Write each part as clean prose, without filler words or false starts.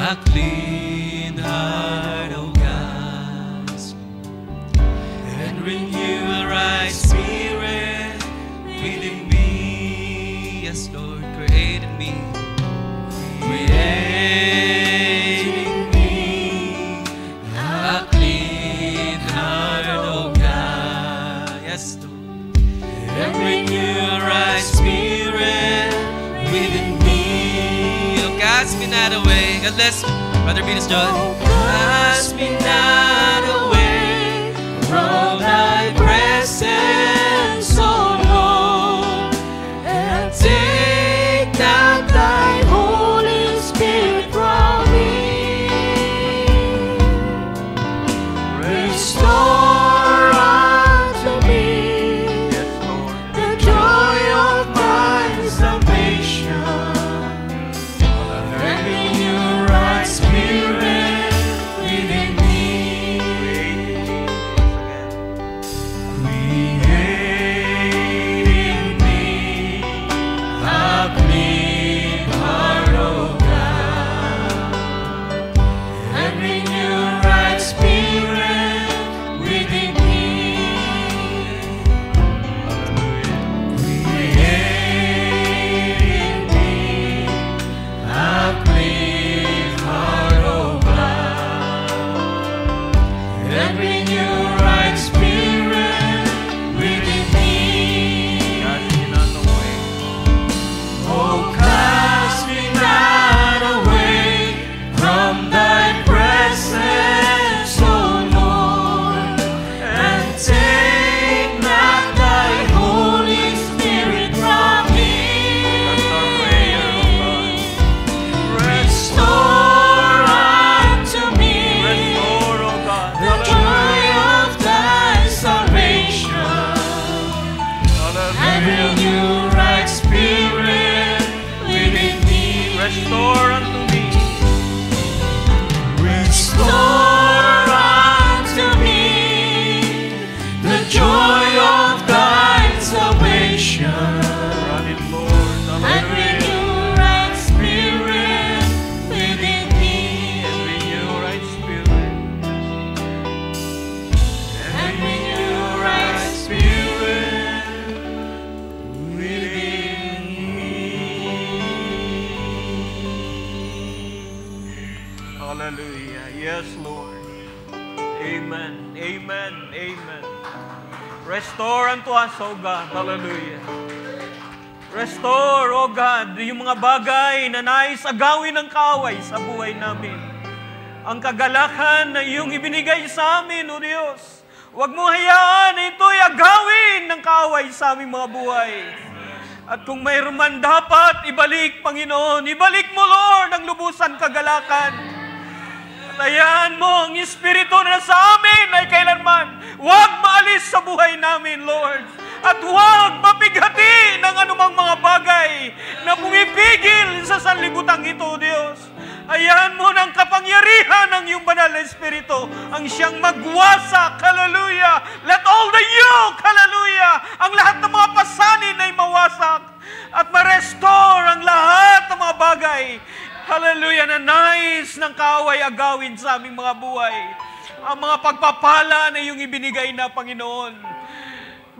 a clean heart, O God, and renew a right spirit within me. Yes, Lord, create in me. Create in me a clean heart, O God. Yes, Lord, and renew a right spirit within me. Oh, cast me not away. God bless Brother Venus John. Cast me not away from thy presence, O Lord, and take not thy Holy Spirit from me. Restore unto me, yes, Lord, the joy of my salvation, and renew right spirit within me. Create in me a clean heart, O God, and renew right spirit within me. Create in me a clean heart, O God, and renew right spirit within me. Oh, cast me not away from thy presence, O Lord, and take not thy Holy Spirit from me. Restore unto me the joy of thy salvation, and renew right spirit within me. Restore unto me. Restore unto me the joy of thy salvation, and renew right spirit within me. And renew right spirit. And renew right spirit within me. Hallelujah. Yes, Lord. Amen. Amen. Amen. Restore unto us, O God. Hallelujah. Restore, O God, yung mga bagay na nais agawin ng kaaway sa buhay namin. Ang kagalakan na iyong ibinigay sa amin, O Diyos. Huwag mo hayaan na ito'y agawin ng kaaway sa aming mga buhay. At kung mayroon man dapat ibalik, Panginoon, ibalik mo, Lord, ang lubusan kagalakan. At hayaan mo ang Espiritu na sa amin ay kailanman huwag maalis sa buhay namin, Lord. At huwag mapighati ng anumang mga bagay na pumipigil sa sanlibutan ito, Diyos. Hayaan mo ng kapangyarihan ng iyong banal na Espiritu ang siyang magwasak, hallelujah. Let all the yoke, hallelujah, ang lahat ng mga pasanin ay mawasak at ma-restore ang lahat ng mga bagay, hallelujah, na nais ng kaaway agawin sa aming mga buhay. Ang mga pagpapala na iyong ibinigay na, Panginoon.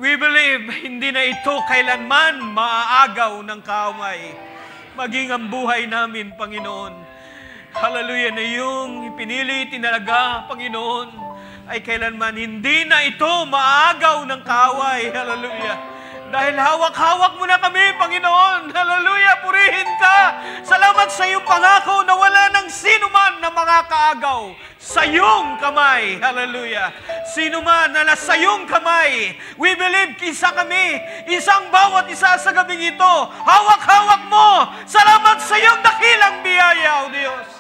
We believe, hindi na ito kailanman maaagaw ng kaaway. Maging ang buhay namin, Panginoon. Hallelujah, na iyong pinili, tinalaga, Panginoon, ay kailanman hindi na ito maaagaw ng kaaway. Hallelujah. Dahil hawak-hawak mo na kami, Panginoon. Hallelujah, purihin ka. Salamat sa iyong pangako na wala ng sino man na makakaagaw sa iyong kamay. Hallelujah. Sino man na nasa iyong kamay, we believe isa kami, isang bawat isa sa gabing ito. Hawak-hawak mo. Salamat sa iyong dakilang biyaya, O Diyos.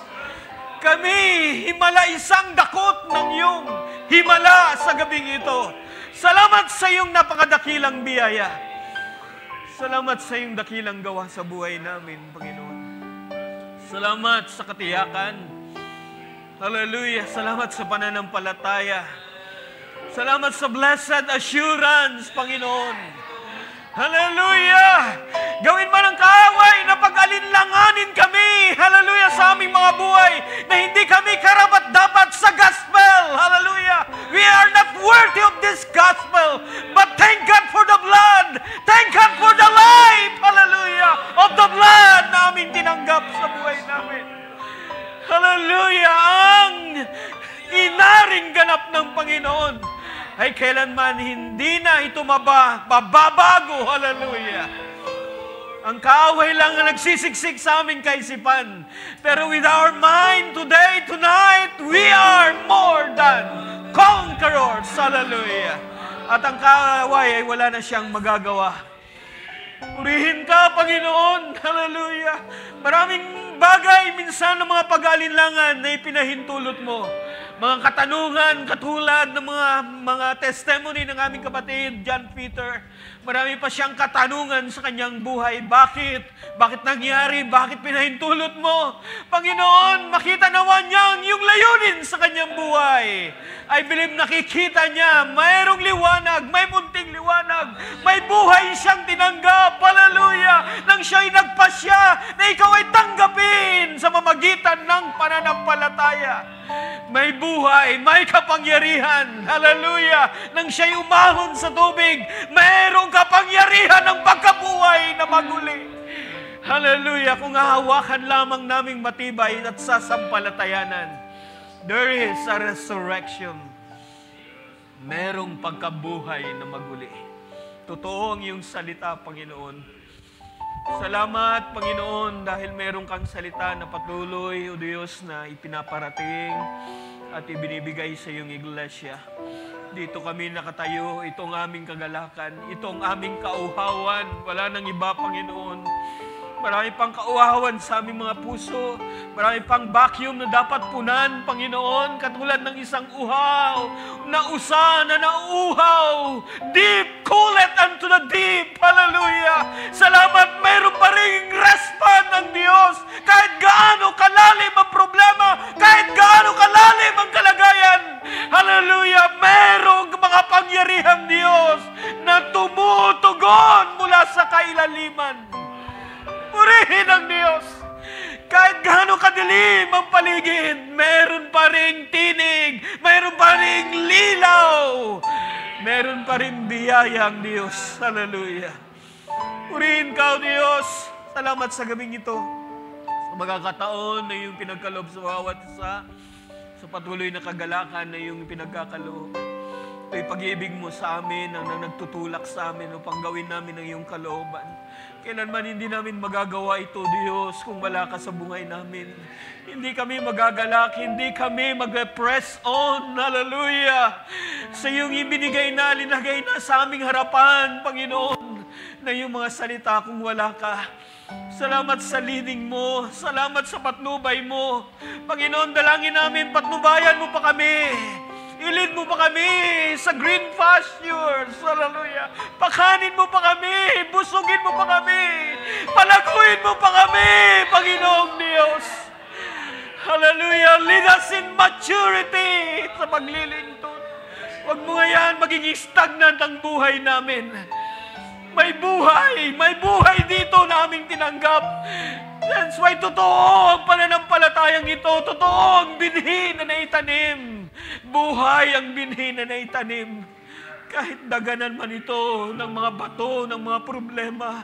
Kami, himala isang dakot ng iyong himala sa gabing ito. Salamat sa iyong napakadakilang biyaya. Salamat sa iyong dakilang gawa sa buhay namin, Panginoon. Salamat sa katiyakan. Hallelujah. Salamat sa pananampalataya. Salamat sa blessed assurance, Panginoon. Hallelujah! Gawin man ang kaaway na pag-alinlangan alinlanganin kami, hallelujah, sa aming mga buhay, na hindi kami karapat-dapat sa gospel, hallelujah. We are not worthy of this gospel, but thank God for the blood, thank God for the life, hallelujah, of the blood na aming tinanggap sa buhay namin. Hallelujah, ang inaring ganap ng Panginoon ay kailanman hindi na ito mababago, hallelujah. Ang kaaway lang ang nagsisiksik sa aming kaisipan. Pero with our mind today, tonight, we are more than conquerors. Hallelujah. At ang kaaway ay wala na siyang magagawa. Purihin ka, Panginoon. Hallelujah. Maraming bagay minsan ng mga pag-aalinlangan na ipinahintulot mo. Mga katanungan katulad ng mga testimony ng aming kapatid, John Peter. Marami pa siyang katanungan sa kanyang buhay. Bakit? Bakit nangyari? Bakit pinahintulot mo? Panginoon, makita nawa niya yung layunin sa kanyang buhay. I believe nakikita niya, mayroong liwanag, may munting liwanag, may buhay siyang tinanggap. Hallelujah! Nang siya'y nagpasya na ikaw ay tanggapin sa mamagitan ng pananampalataya. May buhay, may kapangyarihan. Hallelujah! Nang siya'y umahon sa tubig, mayroong kapangyarihan ng pagkabuhay na maguli. Hallelujah! Kung hahawakan lamang naming matibay at sasampalatayanan, there is a resurrection. Merong pagkabuhay na maguli. Totoo ang iyong salita, Panginoon. Salamat, Panginoon, dahil meron kang salita na patuloy, O Diyos, na ipinaparating at ibinibigay sa iyong iglesia. Dito kami nakatayo, itong aming kagalakan, itong aming kauhawan. Wala nang iba, Panginoon. Marami pang kauhawan sa aming mga puso. Marami pang vacuum na dapat punan, Panginoon, katulad ng isang uhaw na usa na nauuhaw. Deep, calleth unto the deep. Hallelujah! Salamat, mayroon pa rin respond ng Diyos. Kahit gaano kalalim ang problema, kahit gaano kalalim ang kalagayan. Hallelujah! Mayroong mga pangyarihang Diyos na tumutugon mula sa kailaliman. Purihin ang Diyos. Kahit gaano kadilim ang paligid, meron pa ring tinig, meron pa ring lilaw, meron pa ring biyaya ang Diyos. Hallelujah. Purihin ka, O Diyos. Salamat sa gabing ito. Sa magkakataon na iyong pinagkaloob sa bawat isa, sa patuloy na kagalakan na iyong pinagkakaloob. Ito'y pag-ibig mo sa amin ang nagtutulak sa amin upang gawin namin ang iyong kalooban. Kailanman hindi namin magagawa ito, Diyos, kung wala ka sa buhay namin. Hindi kami magagalak, hindi kami mag-press on, hallelujah, sa iyong ibinigay na, linagay na sa aming harapan, Panginoon, na iyong mga salita kung wala ka. Salamat sa leading mo, salamat sa patnubay mo. Panginoon, dalangin namin, patnubayan mo pa kami. Ilid mo pa kami sa green pastures. Hallelujah. Pakanin mo pa kami. Busugin mo pa kami. Palaguin mo pa kami, Panginoong Diyos. Hallelujah. Lead us in maturity sa paglilingkod. Huwag mo ngayon maging stagnant ang buhay namin. May buhay dito na aming tinanggap. That's why totoo ang pananampalatayang ito. Totoo ang binhi na naitanim. Buhay ang binhi na naitanim. Kahit daganan man ito ng mga bato, ng mga problema,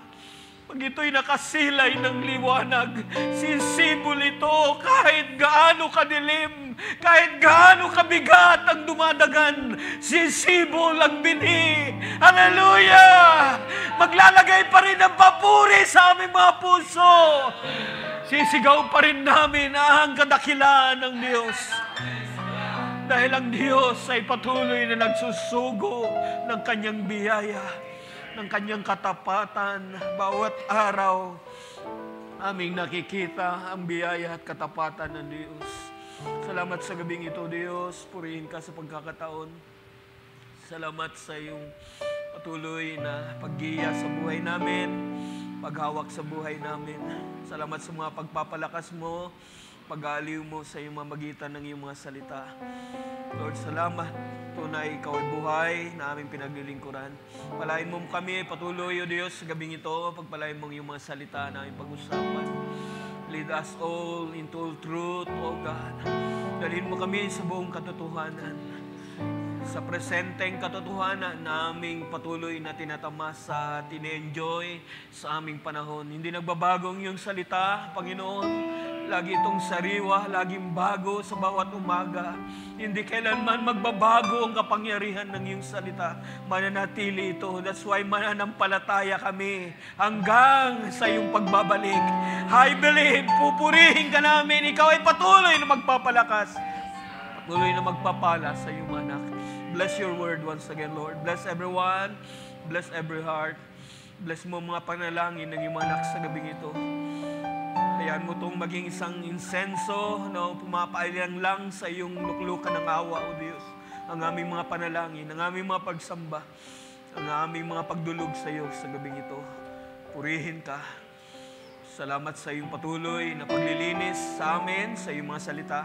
pag ito'y nakasilay ng liwanag, sisibol ito kahit gaano kadilim, kahit gaano kabigat ang dumadagan, sisibol ang binhi. Hallelujah! Maglalagay pa rin ng papuri sa aming mga puso. Sisigaw pa rin namin ang kadakilaan ng Diyos. Dahil ang Diyos ay patuloy na nagsusugo ng kanyang biyaya, ng kanyang katapatan. Bawat araw, aming nakikita ang biyaya at katapatan ng Diyos. Salamat sa gabing ito, Diyos. Purihin ka sa pagkakataon. Salamat sa iyong patuloy na paggiya sa buhay namin, paghawak sa buhay namin. Salamat sa mga pagpapalakas mo pag-aaliw mo sa iyong mamagitan ng iyong mga salita. Lord, salamat. Tunay, ikaw ay buhay na aming pinaglilingkuran. Palain mo kami, patuloy, O Diyos, sa gabing ito, pagpalain mo yung mga salita na aming pag-usapan. Lead us all into all truth, O God. Dalhin mo kami sa buong katotohanan. Sa presenteng katotohanan na aming patuloy na tinatamasa, tine-enjoy sa aming panahon. Hindi nagbabagong yung salita, Panginoon. Lagi itong sariwa, laging bago sa bawat umaga. Hindi kailanman magbabago ang kapangyarihan ng iyong salita. Mananatili ito. That's why mananampalataya kami hanggang sa iyong pagbabalik. I believe, pupurihin ka namin. Ikaw ay patuloy na magpapalakas. Patuloy na magpapala sa iyong anak. Bless your word once again, Lord. Bless everyone. Bless every heart. Bless mo mga panalangin ng iyong anak sa gabing ito. Hayaan mo itong maging isang insenso na pumapailang lang sa iyong luklukan ng awa, O Diyos. Ang aming mga panalangin, ang aming mga pagsamba, ang aming mga pagdulog sa iyo sa gabing ito. Purihin ka. Salamat sa iyong patuloy na paglilinis sa amin, sa iyong mga salita.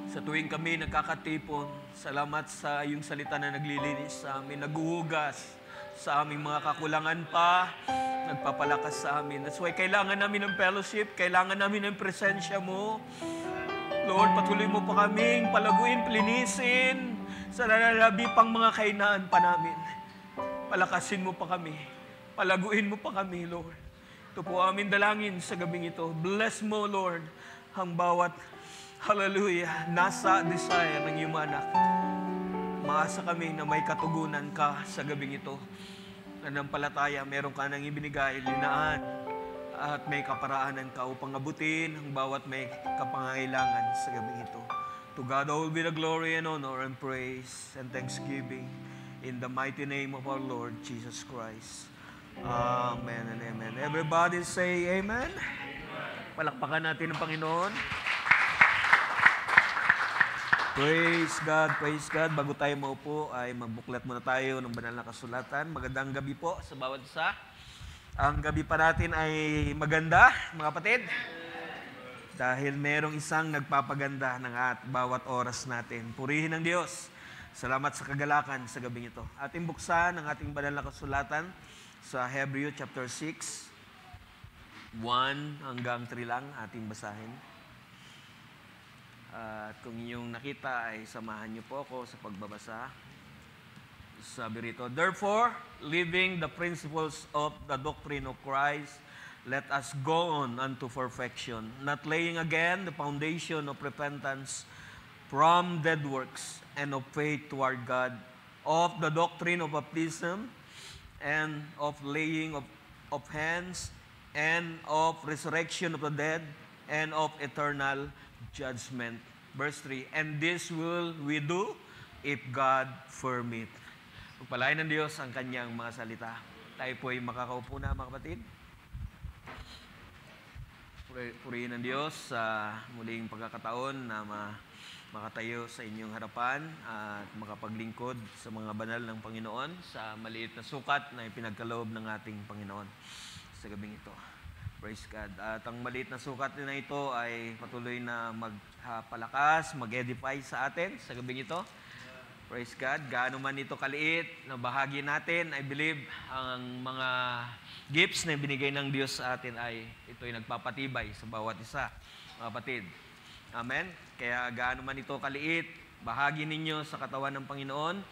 Sa tuwing kami nagkakatipon, salamat sa iyong salita na naglilinis sa amin, naghuhugas sa aming mga kakulangan pa, nagpapalakas sa amin. That's why kailangan namin ng fellowship, kailangan namin ng presensya mo. Lord, patuloy mo pa kaming palaguin, plinisin sa nalalabi pang mga kainaan pa namin. Palakasin mo pa kami, palaguin mo pa kami, Lord. Ito po amin dalangin sa gabing ito. Bless mo, Lord, ang bawat hallelujah, nasa desire ng iyong anak. Maasa kami na may katugunan ka sa gabing ito. Nanampalataya, meron ka nang ibinigay, linaan, at may kaparaanan ka upang abutin ang bawat may kapangangailangan sa gabing ito. To God all be the glory and honor and praise and thanksgiving in the mighty name of our Lord Jesus Christ. Amen and amen. Everybody say amen. Palakpakan natin ang Panginoon. Praise God, praise God. Bago tayo maupo ay magbuklat muna tayo ng banal na kasulatan. Magandang gabi po sa bawat isa. Ang gabi pa natin ay maganda, mga kapatid. Dahil merong isang nagpapaganda ng bawat oras natin. Purihin ng Diyos. Salamat sa kagalakan sa gabing ito. Ating buksan ang ating banal na kasulatan sa Hebrew chapter 6, 1 hanggang 3 lang ating basahin. At kung inyong nakita ay samahan niyo po ako sa pagbabasa. Sabi rito, therefore, leaving the principles of the doctrine of Christ, let us go on unto perfection, not laying again the foundation of repentance from dead works and of faith toward God, of the doctrine of baptism and of laying of hands and of resurrection of the dead and of eternal judgment. Verse 3, and this will we do if God permit. Pagpalain ng Diyos ang kanyang mga salita. Tayo po ay makakaupo na, mga kapatid. Purihin ng Diyos sa muling pagkakataon na makatayo sa inyong harapan at makapaglingkod sa mga banal ng Panginoon sa maliit na sukat na ipinagkaloob ng ating Panginoon sa gabing ito. Praise God. At ang maliit na sukat na ito ay patuloy na magpalakas, mag-edify sa atin sa gabing ito. Praise God. Gaano man ito kaliit na bahagi natin, I believe ang mga gifts na binigay ng Diyos sa atin ay ito'y nagpapatibay sa bawat isa, mga kapatid. Amen? Kaya gaano man ito kaliit, bahagi ninyo sa katawan ng Panginoon,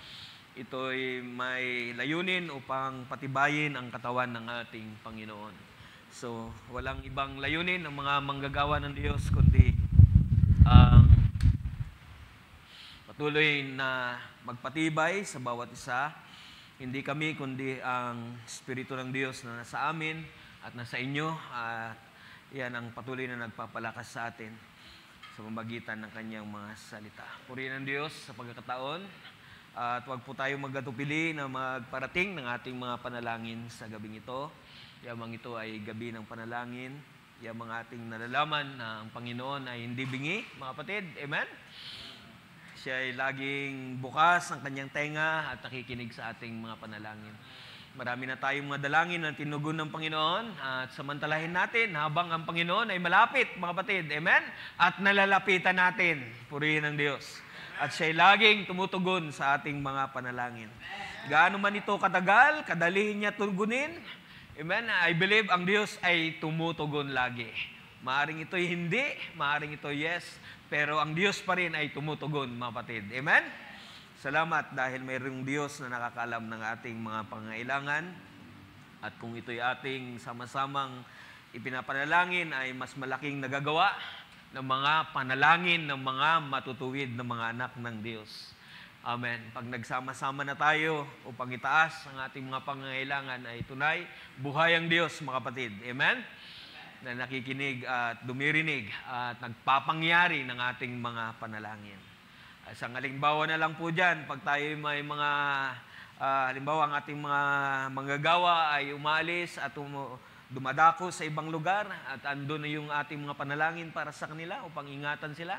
ito'y may layunin upang patibayin ang katawan ng ating Panginoon. So, walang ibang layunin ng mga manggagawa ng Diyos kundi ang patuloy na magpatibay sa bawat isa. Hindi kami kundi ang Espiritu ng Diyos na nasa amin at nasa inyo. At yan ang patuloy na nagpapalakas sa atin sa pamamagitan ng kanyang mga salita. Purihin ng Diyos sa pagkakataon. At huwag po tayo magkatupili na magparating ng ating mga panalangin sa gabing ito. Yamang ito ay gabi ng panalangin. Yamang ating nalalaman na ang Panginoon ay hindi bingi, mga kapatid. Amen? Siya ay laging bukas ang kanyang tenga at nakikinig sa ating mga panalangin. Marami na tayong mga dalangin na tinugon ng Panginoon at samantalahin natin habang ang Panginoon ay malapit, mga kapatid. Amen? At nalalapitan natin. Purihin ng Diyos. At siya'y laging tumutugon sa ating mga panalangin. Gaano man ito katagal, kadalihin niya tugunin. Amen? I believe ang Diyos ay tumutugon lagi. Maaring ito'y hindi, maaring ito'y yes, pero ang Diyos pa rin ay tumutugon, mga kapatid. Amen? Salamat dahil mayroong Diyos na nakakaalam ng ating mga pangailangan. At kung ito'y ating sama-samang ipinapanalangin ay mas malaking nagagawa ng mga panalangin ng mga matutuwid na mga anak ng Diyos. Amen. Pag nagsama-sama na tayo upang itaas ang ating mga pangangailangan ay tunay, buhay ang Diyos, mga kapatid. Amen? Na nakikinig at dumirinig at nagpapangyari ng ating mga panalangin. Isang halimbawa na lang po dyan, pag tayo may mga, halimbawa ang ating mga manggagawa ay umalis at dumadako sa ibang lugar at andun na yung ating mga panalangin para sa kanila upang ingatan sila,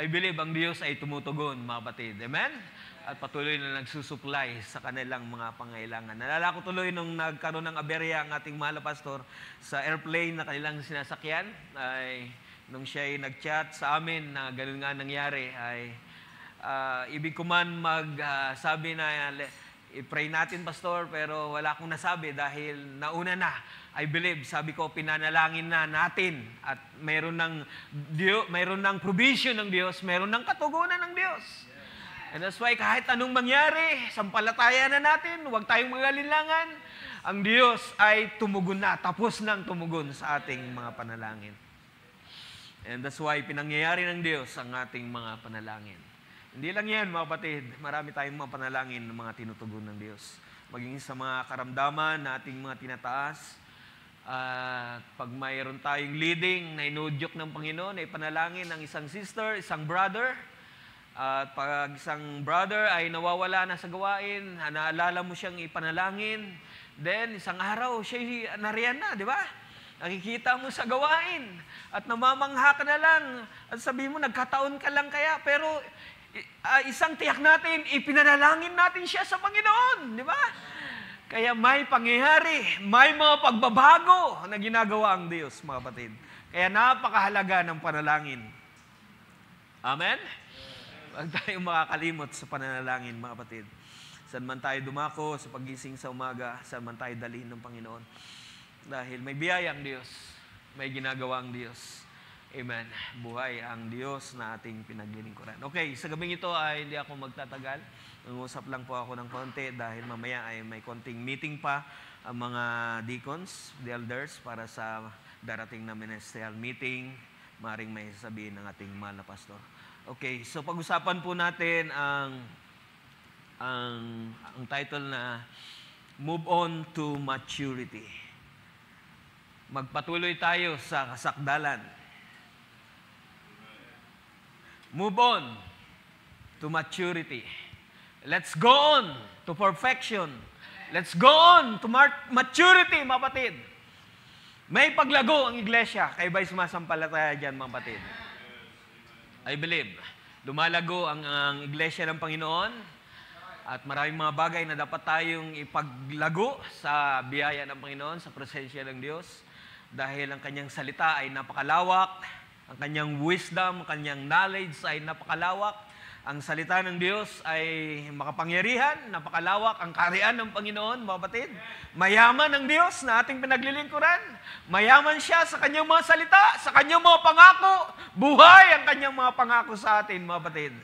I believe ang Diyos ay tumutugon, mga kapatid. Amen? At patuloy na nagsusupply sa kanilang mga pangailangan. Nalala ko tuloy nung nagkaroon ng aberya ang ating mahal na pastor sa airplane na kanilang sinasakyan, ay nung siya ay nag-chat sa amin na ganun nga nangyari, ay ibig ko man magsabi na i-pray natin, pastor, pero wala akong nasabi dahil nauna na. I believe, sabi ko, pinanalangin na natin at mayroon ng provision ng Diyos, mayroon ng katugunan ng Diyos. And that's why kahit anong mangyari, sampalataya na natin, huwag tayong magalinlangan. Ang Diyos ay tumugon na, tapos nang tumugon sa ating mga panalangin. And that's why pinangyayari ng Diyos ang ating mga panalangin. Hindi lang yan, mga kapatid, marami tayong mga panalangin ng mga tinutugon ng Diyos. Maging sa mga karamdaman na ating mga tinataas, pag mayroon tayong leading na inudyok ng Panginoon, ay panalangin ng isang sister, isang brother. At pag isang brother ay nawawala na sa gawain, naalala mo siyang ipanalangin, then isang araw siya nariyan na, di ba? Nakikita mo sa gawain at namamangha ka na lang at sabi mo, nagkataon ka lang kaya, pero isang tiyak natin, ipinanalangin natin siya sa Panginoon, di ba? Kaya may pangyayari, may mga pagbabago na ginagawa ang Diyos, mga kapatid. Kaya napakahalaga ng panalangin. Amen? Huwag tayong makakalimot sa panalangin, mga kapatid. Saan man tayo dumako, sa pagising sa umaga, saan man tayo dalhin ng Panginoon. Dahil may biyaya ang Diyos, may ginagawa ang Diyos. Amen. Buhay ang Diyos na ating pinaglilingkuran. Okay, sa gabing ito ay hindi ako magtatagal. Nangusap lang po ako ng konti dahil mamaya ay may konting meeting pa ang mga deacons, the elders, para sa darating na ministerial meeting. Maring may sasabihin ng ating mahal na pastor. Okay, so pag-usapan po natin ang title na Move On to Maturity. Magpatuloy tayo sa kasakdalan. Move on to maturity. Let's go on to perfection. Let's go on to maturity, mga kapatid. May paglago ang iglesia. Kayo ba'y sumasampalataya dyan, mga kapatid? I believe. Lumalago ang iglesia ng Panginoon at maraming mga bagay na dapat tayong ipaglago sa biyaya ng Panginoon, sa presensya ng Diyos. Dahil ang kanyang salita ay napakalawak, ang kanyang wisdom, ang kanyang knowledge ay napakalawak. Ang salita ng Diyos ay makapangyarihan, napakalawak. Ang kaharian ng Panginoon, mga kapatid. Mayaman ang Diyos na ating pinaglilingkuran. Mayaman siya sa kanyang mga salita, sa kanyang mga pangako. Buhay ang kanyang mga pangako sa atin, mga kapatid.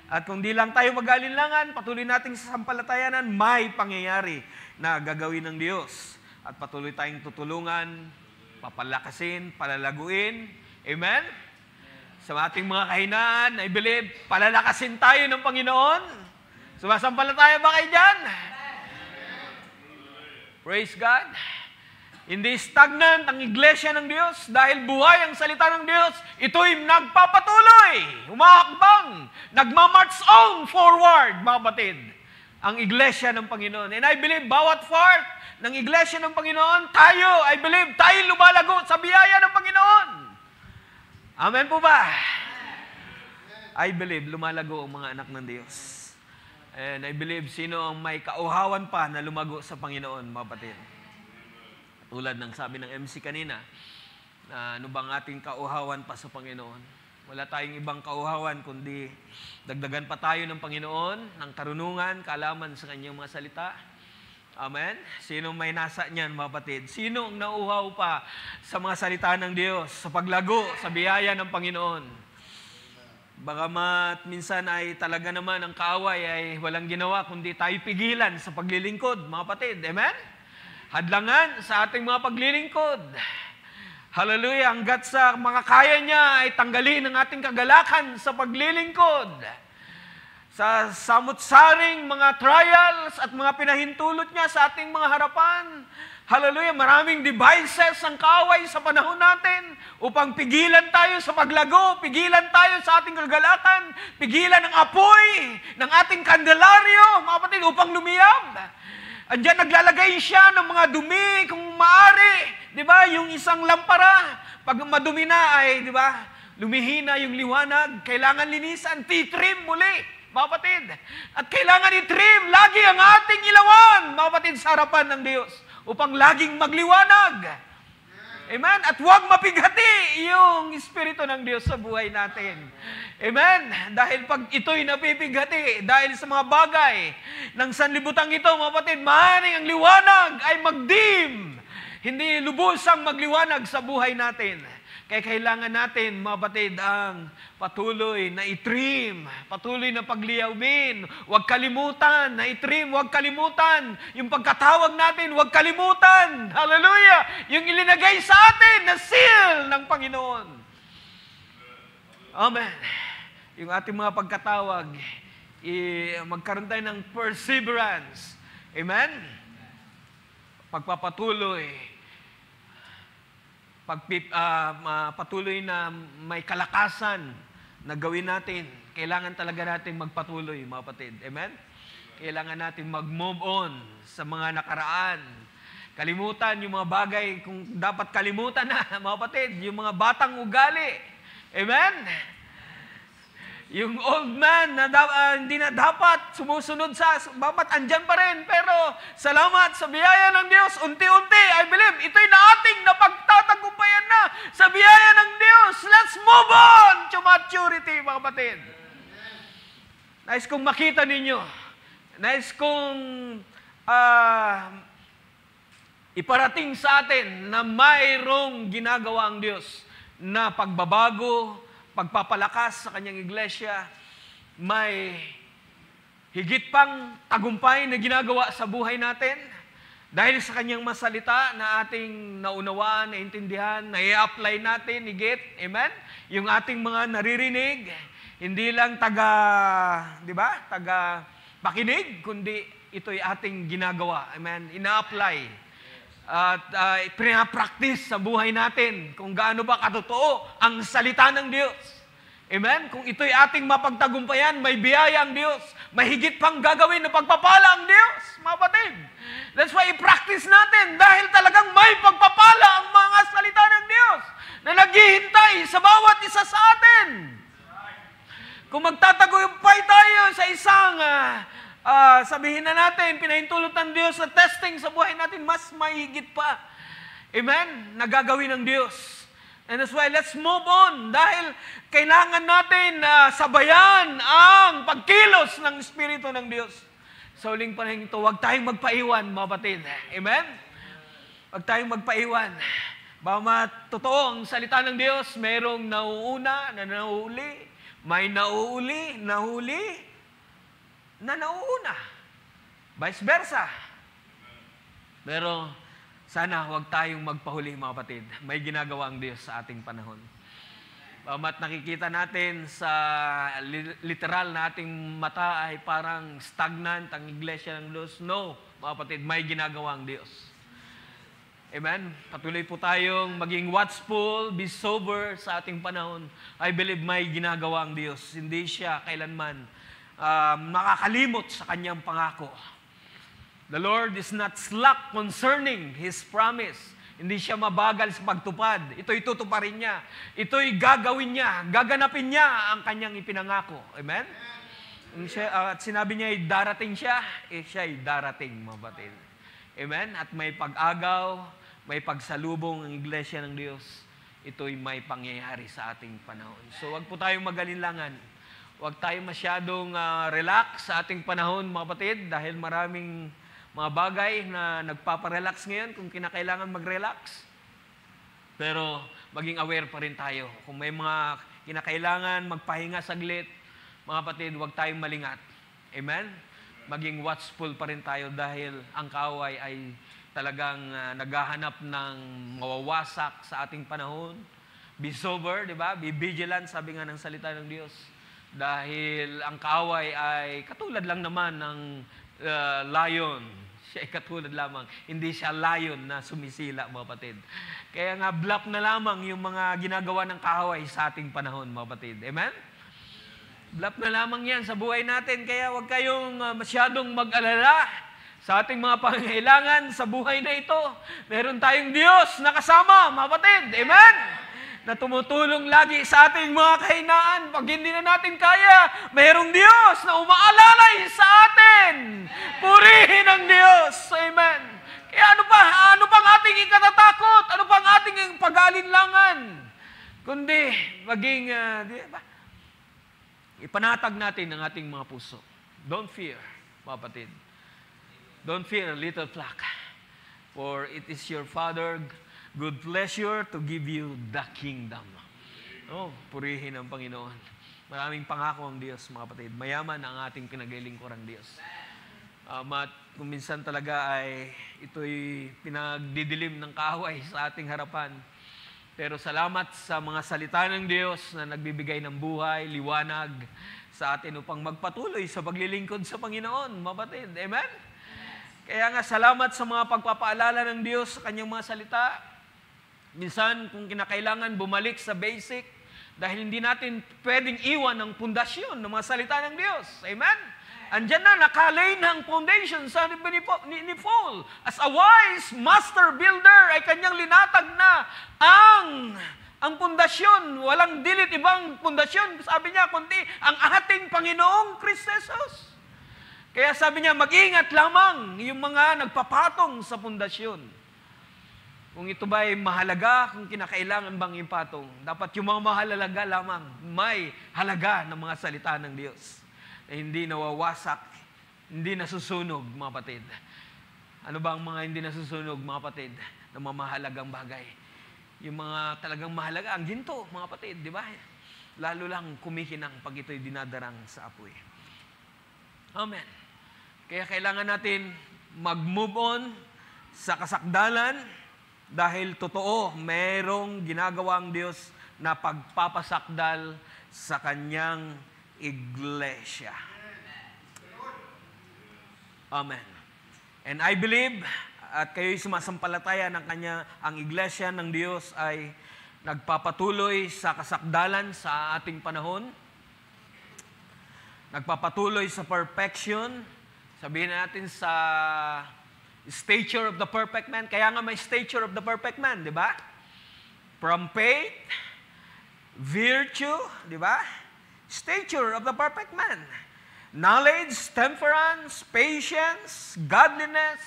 At kung di lang tayo mag-alinlangan, patuloy nating sasampalatayanan, may pangyayari na gagawin ng Diyos. At patuloy tayong tutulungan, papalakasin, palalaguin. Amen? Sa ating mga kahinaan, I believe, palalakasin tayo ng Panginoon. Sumasampalataya ba kayo dyan? Praise God. Hindi stagnant ang iglesia ng Diyos dahil buhay ang salita ng Diyos. Ito'y nagpapatuloy, humahakbang, nagmamarch on forward, mga batid, ang iglesia ng Panginoon. And I believe, bawat part ng iglesia ng Panginoon, tayo, I believe, tayo lumalago sa biyaya ng Panginoon. Amen po ba? I believe, lumalago ang mga anak ng Diyos. And I believe sino ang may kauhawan pa na lumago sa Panginoon, mga kapatid. Tulad ng sabi ng MC kanina, na ano bang ating kauhawan pa sa Panginoon? Wala tayong ibang kauhawan, kundi dagdagan pa tayo ng Panginoon, ng karunungan, kaalaman sa Kanyang mga salita. Amen? Sino may nasa niyan, mga kapatid? Sino ang nauuhaw pa sa mga salita ng Diyos, sa paglago, sa biyaya ng Panginoon? Bagamat minsan ay talaga naman ang kaaway ay walang ginawa kundi tayo pigilan sa paglilingkod, mga kapatid. Amen? Hadlangan sa ating mga paglilingkod. Hallelujah! Hanggat sa makakaya niya ay tanggalin ang ating kagalakan sa paglilingkod. Sa samut-saring mga trials at mga pinahintulot niya sa ating mga harapan. Hallelujah! Maraming devices ang kaaway sa panahon natin upang pigilan tayo sa paglago, pigilan tayo sa ating kagalakan, pigilan ang apoy ng ating kandelaryo, mga kapatid, upang lumiyab. Andiyan naglalagay siya ng mga dumi kung maaari, di ba? Yung isang lampara, pag madumi na ay, di ba? Lumihina yung liwanag, kailangan linisan, titrim muli, mga kapatid. At kailangan itrim lagi ang ating ilawan, mga kapatid, sa harapan ng Diyos, upang laging magliwanag. Amen? At huwag mapighati yung Espiritu ng Diyos sa buhay natin. Amen? Dahil pag ito'y napipighati, dahil sa mga bagay ng sanlibutan ito, mga kapatid, maaaring ang liwanag ay magdim. Hindi lubusang magliwanag sa buhay natin. Kaya kailangan natin, mga kapatid, ang patuloy na itrim, patuloy na pagliyawin. Huwag kalimutan na itrim, huwag kalimutan. Yung pagkatawag natin, huwag kalimutan. Hallelujah! Yung ilinagay sa atin na seal ng Panginoon. Amen. Yung ating mga pagkatawag, magkaroon tayo ng perseverance. Amen? Pagpapatuloy. Patuloy na may kalakasan na gawin natin. Kailangan talaga natin magpatuloy, mga kapatid. Amen? Kailangan natin mag-move on sa mga nakaraan. Kalimutan yung mga bagay kung dapat kalimutan na, mga kapatid. Yung mga batang ugali. Amen? Yung old man na hindi na dapat sumusunod sa babat, andyan pa rin. Pero salamat sa biyaya ng Diyos, unti-unti, I believe, ito'y na ating napagtatagumpayan na sa biyaya ng Diyos. Let's move on to maturity, mga kapatid. Nais kong makita ninyo. Nais kong iparating sa atin na mayroong ginagawa ang Diyos na pagbabago, pagpapalakas sa kanyang iglesia, may higit pang tagumpay na ginagawa sa buhay natin dahil sa kanyang masalita na ating naunawaan, naintindihan, na i-apply natin, higit, amen? Yung ating mga naririnig, hindi lang taga pakinig, kundi ito'y ating ginagawa, amen? Ina-apply. At pinapractice sa buhay natin kung gaano ba katotoo ang salita ng Diyos. Amen? Kung ito'y ating mapagtagumpayan, may biyaya ang Diyos. May higit pang gagawin na pagpapala ang Diyos, mga kapatid. That's why i-practice natin dahil talagang may pagpapala ang mga salita ng Diyos na naghihintay sa bawat isa sa atin. Kung magtatagumpay tayo sa isang sabihin na natin, pinahintulot ng Diyos na testing sa buhay natin, mas mahigit pa. Amen? Nagagawin ng Diyos. And that's why let's move on dahil kailangan natin sabayan ang pagkilos ng Espiritu ng Diyos. Sa uling panahon ito, huwag tayong magpaiwan, mga kapatid. Amen? Huwag tayong magpaiwan. Bagamat totoo ang salita ng Diyos, mayroong nauuna na nauuli, may nauuli, nahuli, na nauuna. Vice versa. Pero sana huwag tayong magpahuli, mga kapatid. May ginagawa ang Diyos sa ating panahon. Bagamat nakikita natin sa literal na ating mata ay parang stagnant ang iglesia ng Diyos. No, mga kapatid, may ginagawa ang Diyos. Amen? Patuloy po tayong maging watchful, be sober sa ating panahon. I believe may ginagawa ang Diyos. Hindi siya kailanman makakalimot sa kanyang pangako. The Lord is not slack concerning His promise. Hindi siya mabagal sa pagtupad. Ito'y tutuparin niya. Ito'y gagawin niya. Gaganapin niya ang kanyang ipinangako. Amen? At sinabi niya ay darating siya, siya ay darating, mga kapatid. Amen? At may pag-agaw, may pagsalubong ang iglesia ng Diyos. Ito'y may pangyayari sa ating panahon. So wag po tayong mag-alinlangan. Wag tayong masyadong relax sa ating panahon, mga kapatid, dahil maraming mga bagay na nagpaparelax ngayon kung kinakailangan mag-relax. Pero maging aware pa rin tayo. Kung may mga kinakailangan magpahinga saglit, mga kapatid, huwag tayong malingat. Amen? Maging watchful pa rin tayo dahil ang kaaway ay talagang naghahanap ng mawawasak sa ating panahon. Be sober, di ba? Be vigilant, sabi nga ng salita ng Diyos. Dahil ang kaaway ay katulad lang naman ng lion. Siya ay katulad lamang. Hindi siya lion na sumisila, mga kapatid. Kaya nga, bluff na lamang yung mga ginagawa ng kaaway sa ating panahon, mga kapatid. Amen? Bluff na lamang yan sa buhay natin, kaya huwag kayong masyadong mag-alala sa ating mga pangangailangan sa buhay na ito. Meron tayong Diyos na kasama, mga kapatid. Amen? Na tumutulong lagi sa ating mga kahinaan. Pag hindi na natin kaya, mayroong Diyos na umaalalay sa atin. Purihin ang Diyos. Amen? Kaya ano pang ating ikatatakot? Ano pang ating pag-alinlangan? Kundi maging, di ba? Ipanatag natin ang ating mga puso. Don't fear, mga kapatid. Don't fear, little flock. For it is your Father good pleasure to give you the kingdom. Oh, purihin ang Panginoon. Maraming pangako ang Diyos, mga kapatid. Mayaman ang ating pinaglilingkurang Diyos. At kung minsan talaga ay ito'y pinagdidilim ng kaaway sa ating harapan. Pero salamat sa mga salita ng Diyos na nagbibigay ng buhay, liwanag sa atin upang magpatuloy sa paglilingkod sa Panginoon, mga kapatid. Amen? Kaya nga, salamat sa mga pagpapaalala ng Diyos sa kanyang mga salita. Minsan, kung kinakailangan, bumalik sa basic dahil hindi natin pwedeng iwan ang pundasyon ng mga salita ng Diyos. Amen? Andyan na, nakalay na ang foundation sa ni Paul. As a wise master builder, ay kanyang linatag na ang pundasyon. Walang dilit ibang pundasyon. Sabi niya, kundi ang ating Panginoong Kristo Jesus. Kaya sabi niya, mag-ingat lamang yung mga nagpapatong sa pundasyon. Kung ito ba ay mahalaga, kung kinakailangan bang ipatong, dapat yung mga mahalaga lamang, may halaga ng mga salita ng Diyos. Na hindi nawawasak, hindi nasusunog, mga kapatid. Ano ba ang mga hindi nasusunog, mga kapatid, na mga mahalagang bagay? Yung mga talagang mahalaga, ang ginto, mga kapatid, di ba? Lalo lang kumikinang pag ito'y dinadarang sa apoy. Amen. Kaya kailangan natin mag-move on sa kasakdalan dahil totoo, mayroong ginagawa ang Diyos na pagpapasakdal sa kanyang iglesia. Amen. And I believe, at kayo'y sumasampalataya ng ang iglesia ng Diyos ay nagpapatuloy sa kasakdalan sa ating panahon. Nagpapatuloy sa perfection. Sabihin natin sa stature of the perfect man. Kaya nga may stature of the perfect man, di ba? From faith, virtue, di ba? Stature of the perfect man. Knowledge, temperance, patience, godliness,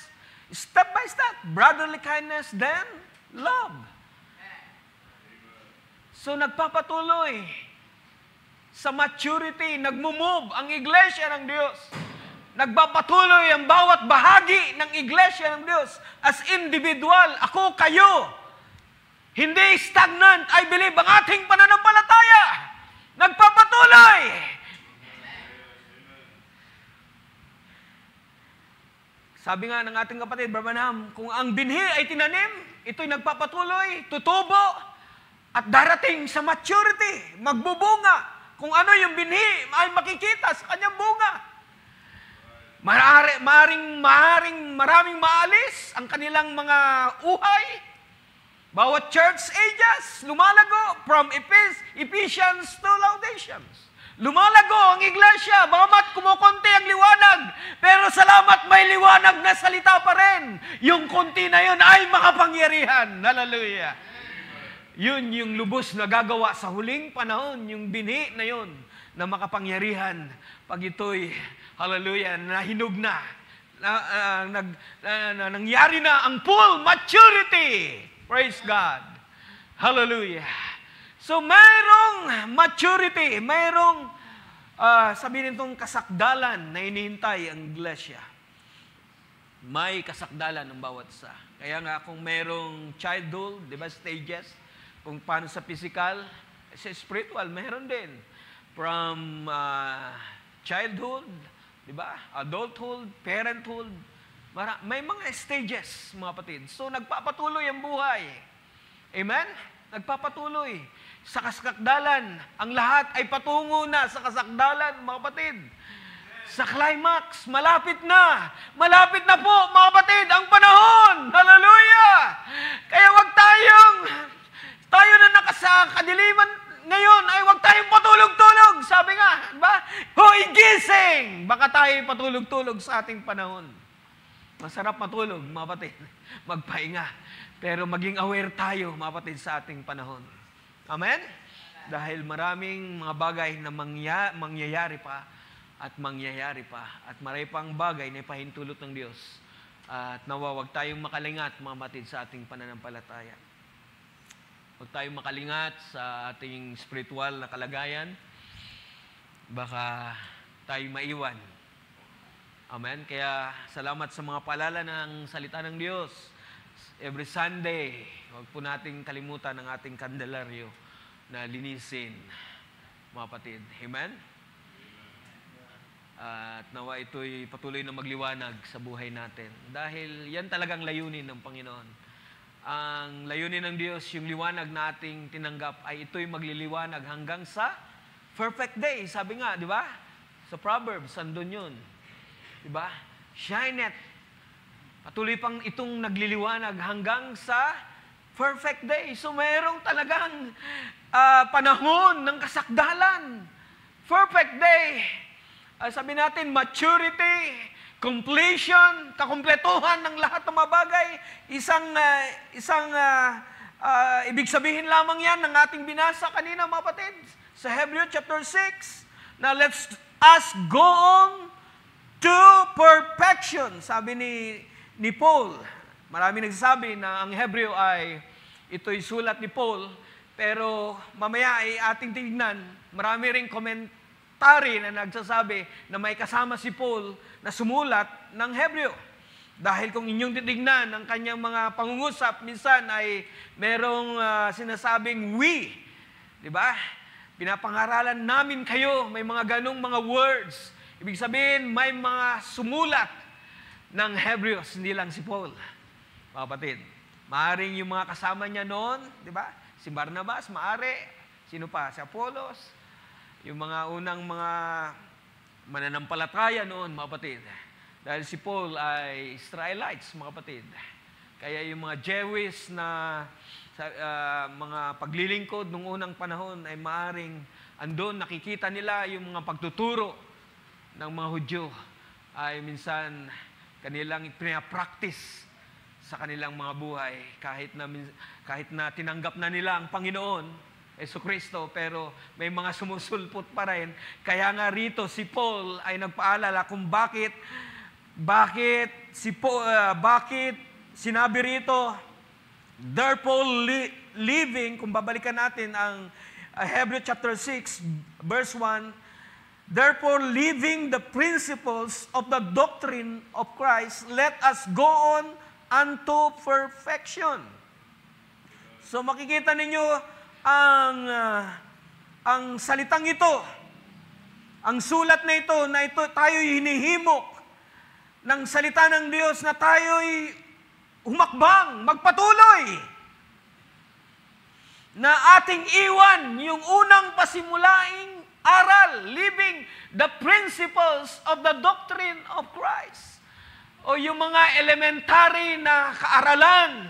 step by step, brotherly kindness, then love. So nagpapatuloy sa maturity, nagmumove ang iglesia ng Diyos. Nagpapatuloy ang bawat bahagi ng iglesia ng Diyos as individual, ako, kayo. Hindi stagnant, I believe, ang ating pananampalataya. Nagpapatuloy. Sabi nga ng ating kapatid, Branham, kung ang binhi ay tinanim, ito'y nagpapatuloy, tutubo, at darating sa maturity, magbubunga. Kung ano yung binhi ay makikita sa kanyang bunga. Maraming maalis ang kanilang mga uhay. Bawat church ages, lumalago from Ephesians to Laodiceans. Lumalago ang iglesia, bagamat kumukunti ang liwanag, pero salamat may liwanag na salita pa rin. Yung kunti na yun ay makapangyarihan. Hallelujah. Yun yung lubos na gagawa sa huling panahon, yung binhi na yun, na makapangyarihan pag ito'y, hallelujah, nahinog na, nangyari na ang full maturity. Praise God. Hallelujah. So, mayroong maturity, mayroong, sabihin itong kasakdalan na inihintay ang iglesia. May kasakdalan ng bawat isa. Kaya nga, kung mayroong childhood, di ba, stages, kung paano sa physical, sa spiritual, mayroon din. From childhood, di ba, adulthood, parenthood, may mga stages, mga kapatid. So, nagpapatuloy ang buhay. Amen? Nagpapatuloy sa kasakdalan. Ang lahat ay patungo na sa kasakdalan, mga kapatid. Sa climax, malapit na. Malapit na po, mga kapatid, ang panahon. Hallelujah! Kaya wag tayo na nakasa kadiliman ngayon, ay wag tayong patulog-tulog. Sabi nga, di ba? Hoy, gising! Baka tayo patulog-tulog sa ating panahon. Masarap matulog, mga kapatid. Magpahinga. Pero maging aware tayo, mga kapatid, sa ating panahon. Amen? Dahil maraming mga bagay na mangyayari pa at mangyayari pa. At marami pang bagay na ipahintulot ng Diyos. At nawawag tayong makalingat, mga kapatid, sa ating pananampalataya. Huwag tayong makalingat sa ating spiritual na kalagayan. Baka tayo maiwan. Amen? Kaya salamat sa mga paalala ng salita ng Diyos. Every Sunday, huwag po nating kalimutan ang ating kandelaryo na linisin, mga kapatid. Amen? At nawa ito'y patuloy na magliwanag sa buhay natin. Dahil yan talagang layunin ng Panginoon. Ang layunin ng Diyos, yung liwanag na ating tinanggap, ay ito'y magliliwanag hanggang sa perfect day. Sabi nga, di ba? Sa Proverbs, andun yun. Diba? Shine it. Patuloy pang itong nagliliwanag hanggang sa perfect day. So, mayroong talagang panahon ng kasakdalan. Perfect day. Sabi natin, maturity, completion, kakumpletuhan ng lahat ng mga bagay. Ibig sabihin lamang yan ng ating binasa kanina, mga kapatid, sa Hebrew chapter 6. Now, let's us go on to perfection, sabi ni Paul. Marami nagsasabi na ang Hebreo ay ito'y sulat ni Paul, pero mamaya ay ating tignan, marami ring komentary na nagsasabi na may kasama si Paul na sumulat ng Hebreo. Dahil kung inyong titignan ang kanyang mga pangungusap, minsan ay merong sinasabing we. Diba? Pinapangaralan namin kayo, may mga ganong mga words. Ibig sabihin, may mga sumulat ng Hebrews, hindi lang si Paul. Mga kapatid, maaaring yung mga kasama niya noon, di ba? Si Barnabas, maaari. Sino pa? Si Apollos. Yung mga unang mga mananampalataya noon, mga kapatid. Dahil si Paul ay Israelites, mga kapatid. Kaya yung mga Jewish na mga paglilingkod nung unang panahon ay maaring andon nakikita nila yung mga pagtuturo ng mga Hudyo ay minsan kanilang pinapractice sa kanilang mga buhay kahit na tinanggap na nila ang Panginoon Jesucristo, pero may mga sumusulpot pa rin. Kaya nga rito si Paul ay nagpaalala kung bakit sinabi rito, therefore living, kung babalikan natin ang Hebrew chapter 6 verse 1, therefore, leaving the principles of the doctrine of Christ, let us go on unto perfection. So makikita ninyo ang salitang ito, ang sulat na ito tayo'y hinihimok ng salita ng Diyos na tayo'y humakbang, magpatuloy, na ating iwan yung unang pasimulaing aral, living the principles of the doctrine of Christ. O yung mga elementary na kaaralan,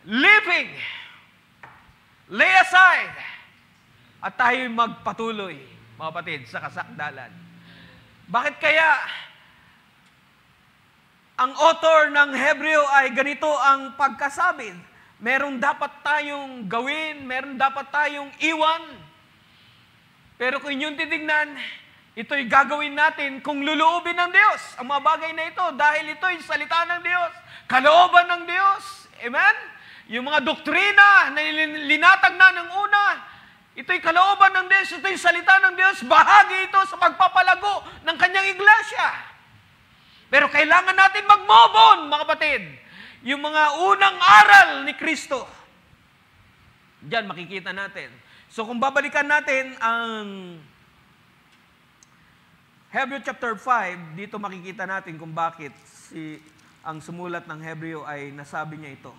living, lay aside, at tayo magpatuloy, mga kapatid, sa kasakdalan. Bakit kaya ang author ng Hebreo ay ganito ang pagkasabi? Meron dapat tayong gawin, meron dapat tayong iwan. Pero kung inyong titignan, ito'y gagawin natin kung luluubin ng Diyos ang mga bagay na ito dahil ito'y salita ng Diyos, kalooban ng Diyos. Amen? Yung mga doktrina na linatag na ng una, ito'y kalooban ng Diyos, ito'y salita ng Diyos, bahagi ito sa pagpapalago ng kanyang iglesia. Pero kailangan natin mag-move on, mga kapatid. Yung mga unang aral ni Kristo. Diyan makikita natin. So kung babalikan natin ang Hebreo chapter 5, dito makikita natin kung bakit ang sumulat ng Hebreo ay nasabi niya ito.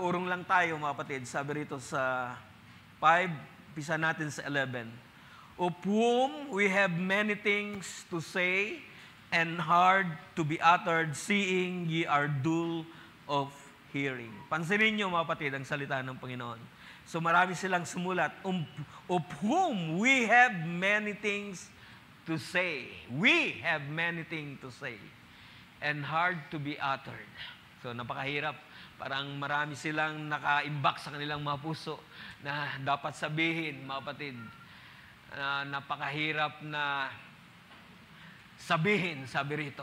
Urong lang tayo, mga kapatid. Sabi rito sa 5, pisa natin sa 11. Of whom we have many things to say and hard to be uttered, seeing ye are dull of hearing. Pansinin niyo, mga kapatid, ang salita ng Panginoon. So marami silang sumulat, of whom we have many things to say. We have many things to say and hard to be uttered. So napakahirap. Parang marami silang nakaimbak sa kanilang mga puso na dapat sabihin, mga kapatid. Napakahirap na sabihin, sabi rito.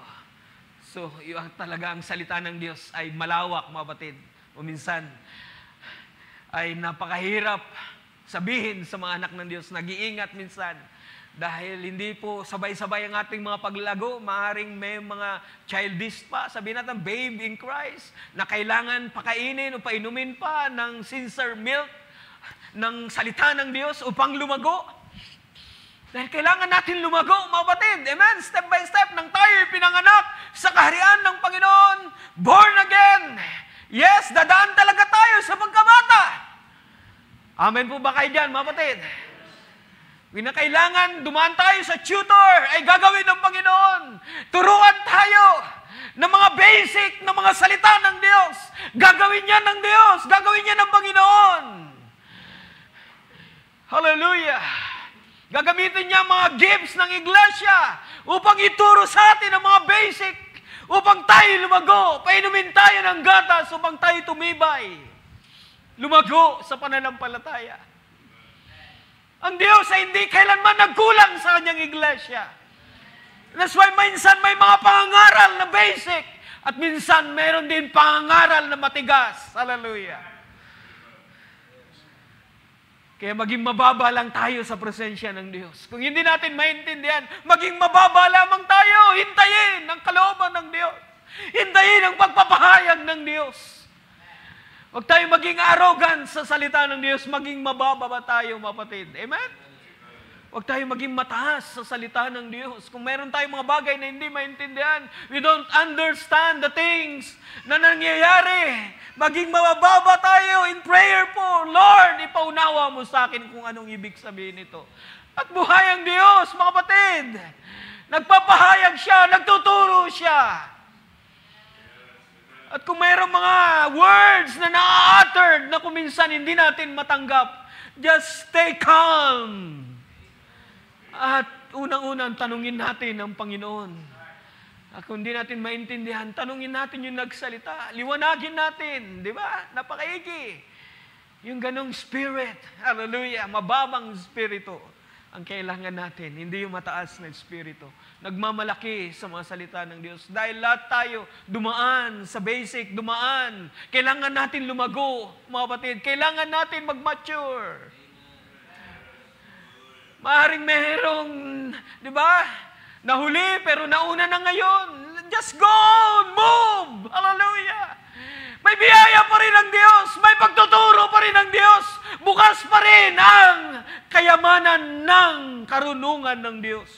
So, yung talaga ang salita ng Diyos ay malawak, mga kapatid. O minsan, ay napakahirap sabihin sa mga anak ng Diyos. Nag-iingat minsan. Dahil hindi po sabay-sabay ang ating mga paglago, maaaring may mga childish pa, sabihin natin, babe in Christ, na kailangan pakainin o painumin pa ng sincere milk ng salita ng Diyos upang lumago. Dahil kailangan natin lumago, mga batid. Amen? Step by step, nang tayo pinanganak sa kaharian ng Panginoon, born again. Yes, dadaan talaga tayo sa pagkabata. Amen po ba kayo dyan, mga batid? Kailangan dumaan tayo sa tutor ay gagawin ng Panginoon. Turuan tayo ng mga basic na mga salita ng Diyos. Gagawin niya ng Diyos. Gagawin niya ng Panginoon. Hallelujah. Gagamitin niya mga gifts ng iglesia upang ituro sa atin ang mga basic upang tayo lumago. Painumin tayo ng gatas upang tayo tumibay. Lumago sa pananampalataya. Ang Diyos ay hindi kailanman nagkulang sa kanyang iglesia. That's why minsan may mga pangangaral na basic at minsan meron din pangangaral na matigas. Hallelujah. Kaya maging mababa lang tayo sa presensya ng Diyos. Kung hindi natin maintindihan, maging mababa lamang tayo. Hintayin ang kalooban ng Diyos. Hintayin ang pagpapahayag ng Diyos. Huwag tayo maging arrogant sa salita ng Diyos, maging mababa tayo, mapatid. Amen? Huwag tayo maging mataas sa salita ng Diyos. Kung meron tayong mga bagay na hindi maintindihan, we don't understand the things na nangyayari. Maging mababa tayo in prayer po. Lord, ipaunawa mo sa akin kung anong ibig sabihin nito. At buhay ang Diyos, mga kapatid. Nagpapahayag siya, nagtuturo siya. At kung mayroong mga words na na-uttered na kuminsan hindi natin matanggap, just stay calm. At unang-unang tanungin natin ang Panginoon. At kung hindi natin maintindihan, tanungin natin yung nagsalita. Liwanagin natin, di ba? Napakaigi. Yung ganong spirit, hallelujah, mababang spirito ang kailangan natin, hindi yung mataas na espiritu. Nagmamalaki sa mga salita ng Diyos. Dahil lahat tayo dumaan sa basic, dumaan. Kailangan natin lumago, mga kapatid. Kailangan natin mag-mature. Maaaring merong, di ba, nahuli pero nauna na ngayon. Just go, move! Hallelujah! May biyaya pa rin ng Diyos. May pagtuturo pa rin ng Diyos. Bukas pa rin ang kayamanan ng karunungan ng Diyos.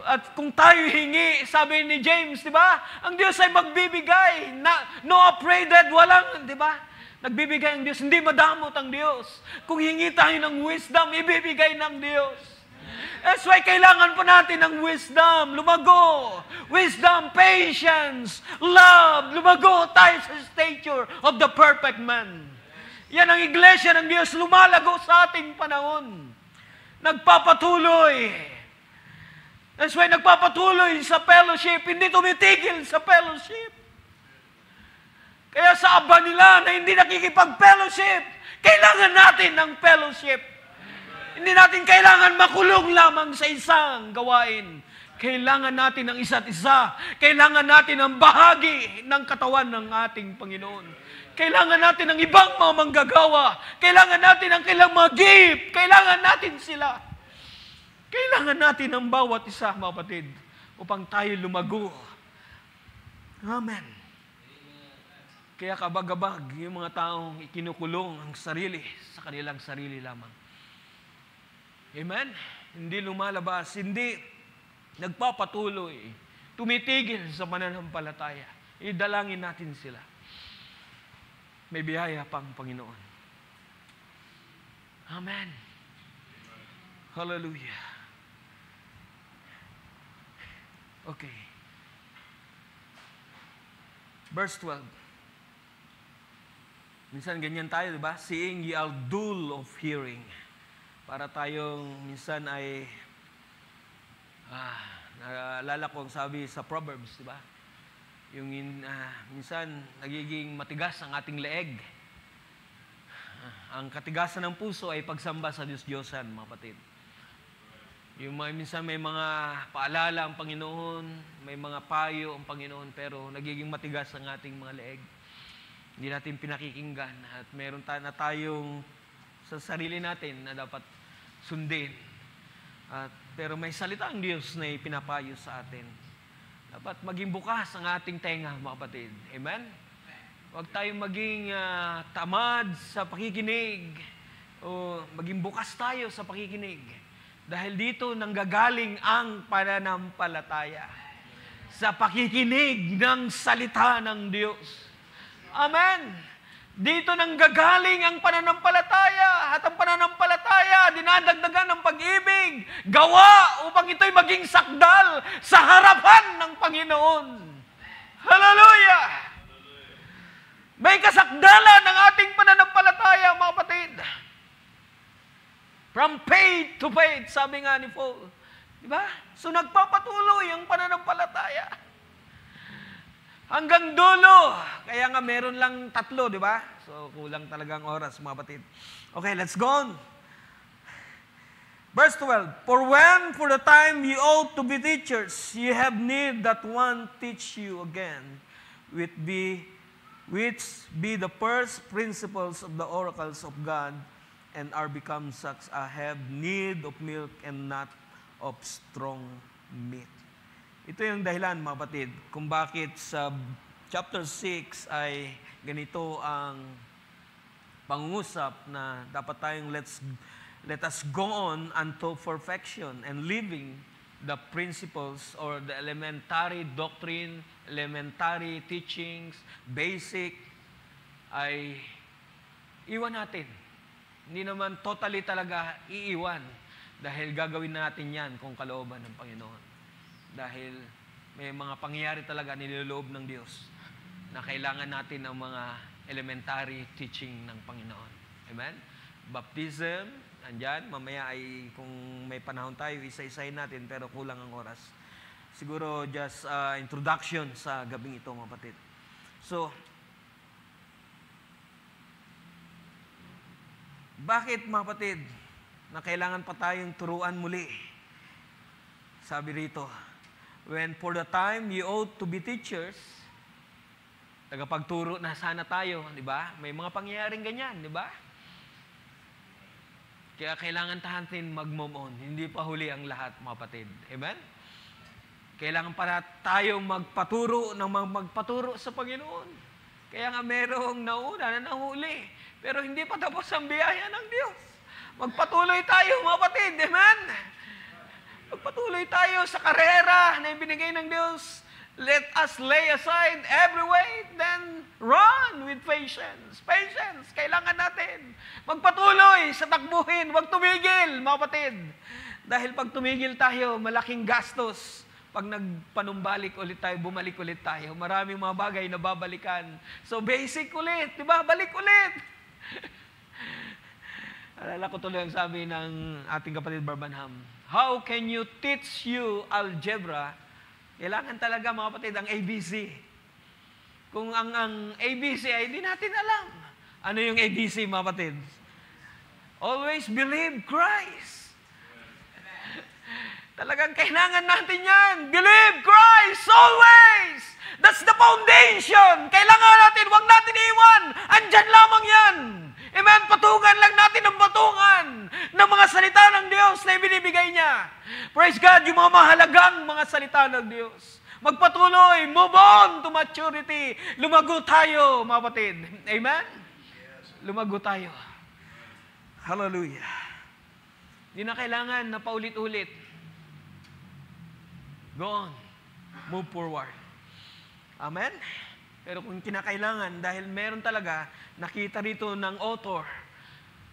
At kung tayo hingi, sabi ni James, di ba? Ang Diyos ay magbibigay. No upbraided, walang, di ba? Nagbibigay ang Diyos. Hindi madamot ang Diyos. Kung hingi tayo ng wisdom, ibibigay ng Diyos. That's why kailangan po natin ng wisdom. Lumago. Wisdom, patience, love. Lumago tayo sa stature of the perfect man. Yan ang iglesia ng Diyos. Lumalago sa ating panahon. Nagpapatuloy. That's why nagpapatuloy sa fellowship. Hindi tumitigil sa fellowship. Kaya sa aba nila na hindi nakikipag-fellowship, kailangan natin ng fellowship. Hindi natin kailangan makulong lamang sa isang gawain. Kailangan natin ang isa't isa. Kailangan natin ang bahagi ng katawan ng ating Panginoon. Kailangan natin ang ibang mga manggagawa. Kailangan natin ang kailang mga gift. Kailangan natin sila. Kailangan natin ang bawat isa, mga kapatid, upang tayo lumago. Amen. Kaya kabag-abag yung mga taong ikinukulong ang sarili sa kanilang sarili lamang. Amen? Hindi lumalabas, hindi nagpapatuloy, tumitigil sa pananampalataya. Idalangin natin sila. May biyaya pang Panginoon. Amen. Hallelujah. Okay. Verse 12. Minsan ganyan tayo, di ba? Seeing ye are dull of hearing. Para tayong minsan ay naalala ko ang sabi sa Proverbs, di ba? Yung minsan nagiging matigas ang ating leeg. Ang katigasan ng puso ay pagsamba sa Diyos-Diyosan, mga kapatid. Yung minsan may mga paalala ang Panginoon, may mga payo ang Panginoon, pero nagiging matigas ang ating mga leeg. Hindi natin pinakikinggan at meron na tayong sa sarili natin na dapat sundin. Pero may salita ang Diyos na ipinapayo sa atin. Dapat maging bukas ang ating tenga, mga kapatid. Amen? Huwag tayong maging tamad sa pakikinig o maging bukas tayo sa pakikinig. Dahil dito nanggagaling ang pananampalataya. Sa pakikinig ng salita ng Diyos. Amen. Dito nanggagaling ang pananampalataya. At ang pananampalataya, dinadagdagan ng pag-ibig, gawa upang ito'y maging sakdal sa harapan ng Panginoon. Hallelujah! May kasakdalan ng ating pananampalataya, mga kapatid. From faith to faith, sabi nga ni Paul. Diba? So nagpapatuloy ang pananampalataya. Hanggang dulo. Kaya nga meron lang 3, di ba? So kulang talagang oras, mga kapatid. Okay, let's go on. Verse 12. For when for the time ye ought to be teachers, ye have need that one teach you again, which be the first principles of the oracles of God, and are become such have need of milk and not of strong meat. Ito yung dahilan, mga kapatid, kung bakit sa chapter 6 ay ganito ang pangungusap na dapat tayong let us go on unto perfection and living the principles or the elementary doctrine, elementary teachings, basic, ay iwan natin. Hindi naman totally talaga iiwan dahil gagawin natin yan kung kalooban ng Panginoon. Dahil may mga pangyayari talaga niloloob ng Diyos na kailangan natin ng mga elementary teaching ng Panginoon. Amen? Baptism, andyan. Mamaya ay kung may panahon tayo, isa-isahin natin pero kulang ang oras. Siguro just introduction sa gabing ito, mga kapatid. So, bakit, mga kapatid, na kailangan pa tayong turuan muli? Sabi rito, when for the time you ought to be teachers, tagapagturo na sana tayo, di ba? May mga pangyayaring ganyan, di ba? Kaya kailangan natin mag-move on. Hindi pa huli ang lahat, mga kapatid. Amen? Kailangan para tayong magpaturo sa Panginoon. Kaya nga merong nauna na nahuli. Pero hindi pa tapos ang biyaya ng Diyos. Magpatuloy tayo, mga kapatid. Amen? Magpatuloy tayo sa karera na ibinigay ng Diyos. Let us lay aside every weight, then run with patience. Patience, kailangan natin. Magpatuloy sa takbuhin, huwag tumigil, mga kapatid. Dahil pag tumigil tayo, malaking gastos. Pag nagpanumbalik ulit tayo, bumalik ulit tayo. Maraming mga bagay na babalikan. So basic ulit, di ba? Balik ulit. Alala ko tuloy ang sabi ng ating kapatid Barbanham. How can you teach you algebra? Kailangan talaga, mga kapatid, ang ABC. Kung ang ABC ay hindi natin alam. Ano yung ABC, mga kapatid? Always believe Christ. Talagang kailangan natin yan. Believe Christ always. That's the foundation. Kailangan natin, huwag natin iwan. Andyan lamang yan. Amen? Patungan lang natin ang patungan ng mga salita ng Diyos na ibinibigay niya. Praise God, yung mga mahalagang mga salita ng Diyos. Magpatuloy, move on to maturity. Lumago tayo, mga kapatid. Amen? Lumago tayo. Hallelujah. Hindi na kailangan na paulit-ulit. Go on. Move forward. Amen? Pero kung kinakailangan, dahil meron talaga, nakita rito ng author,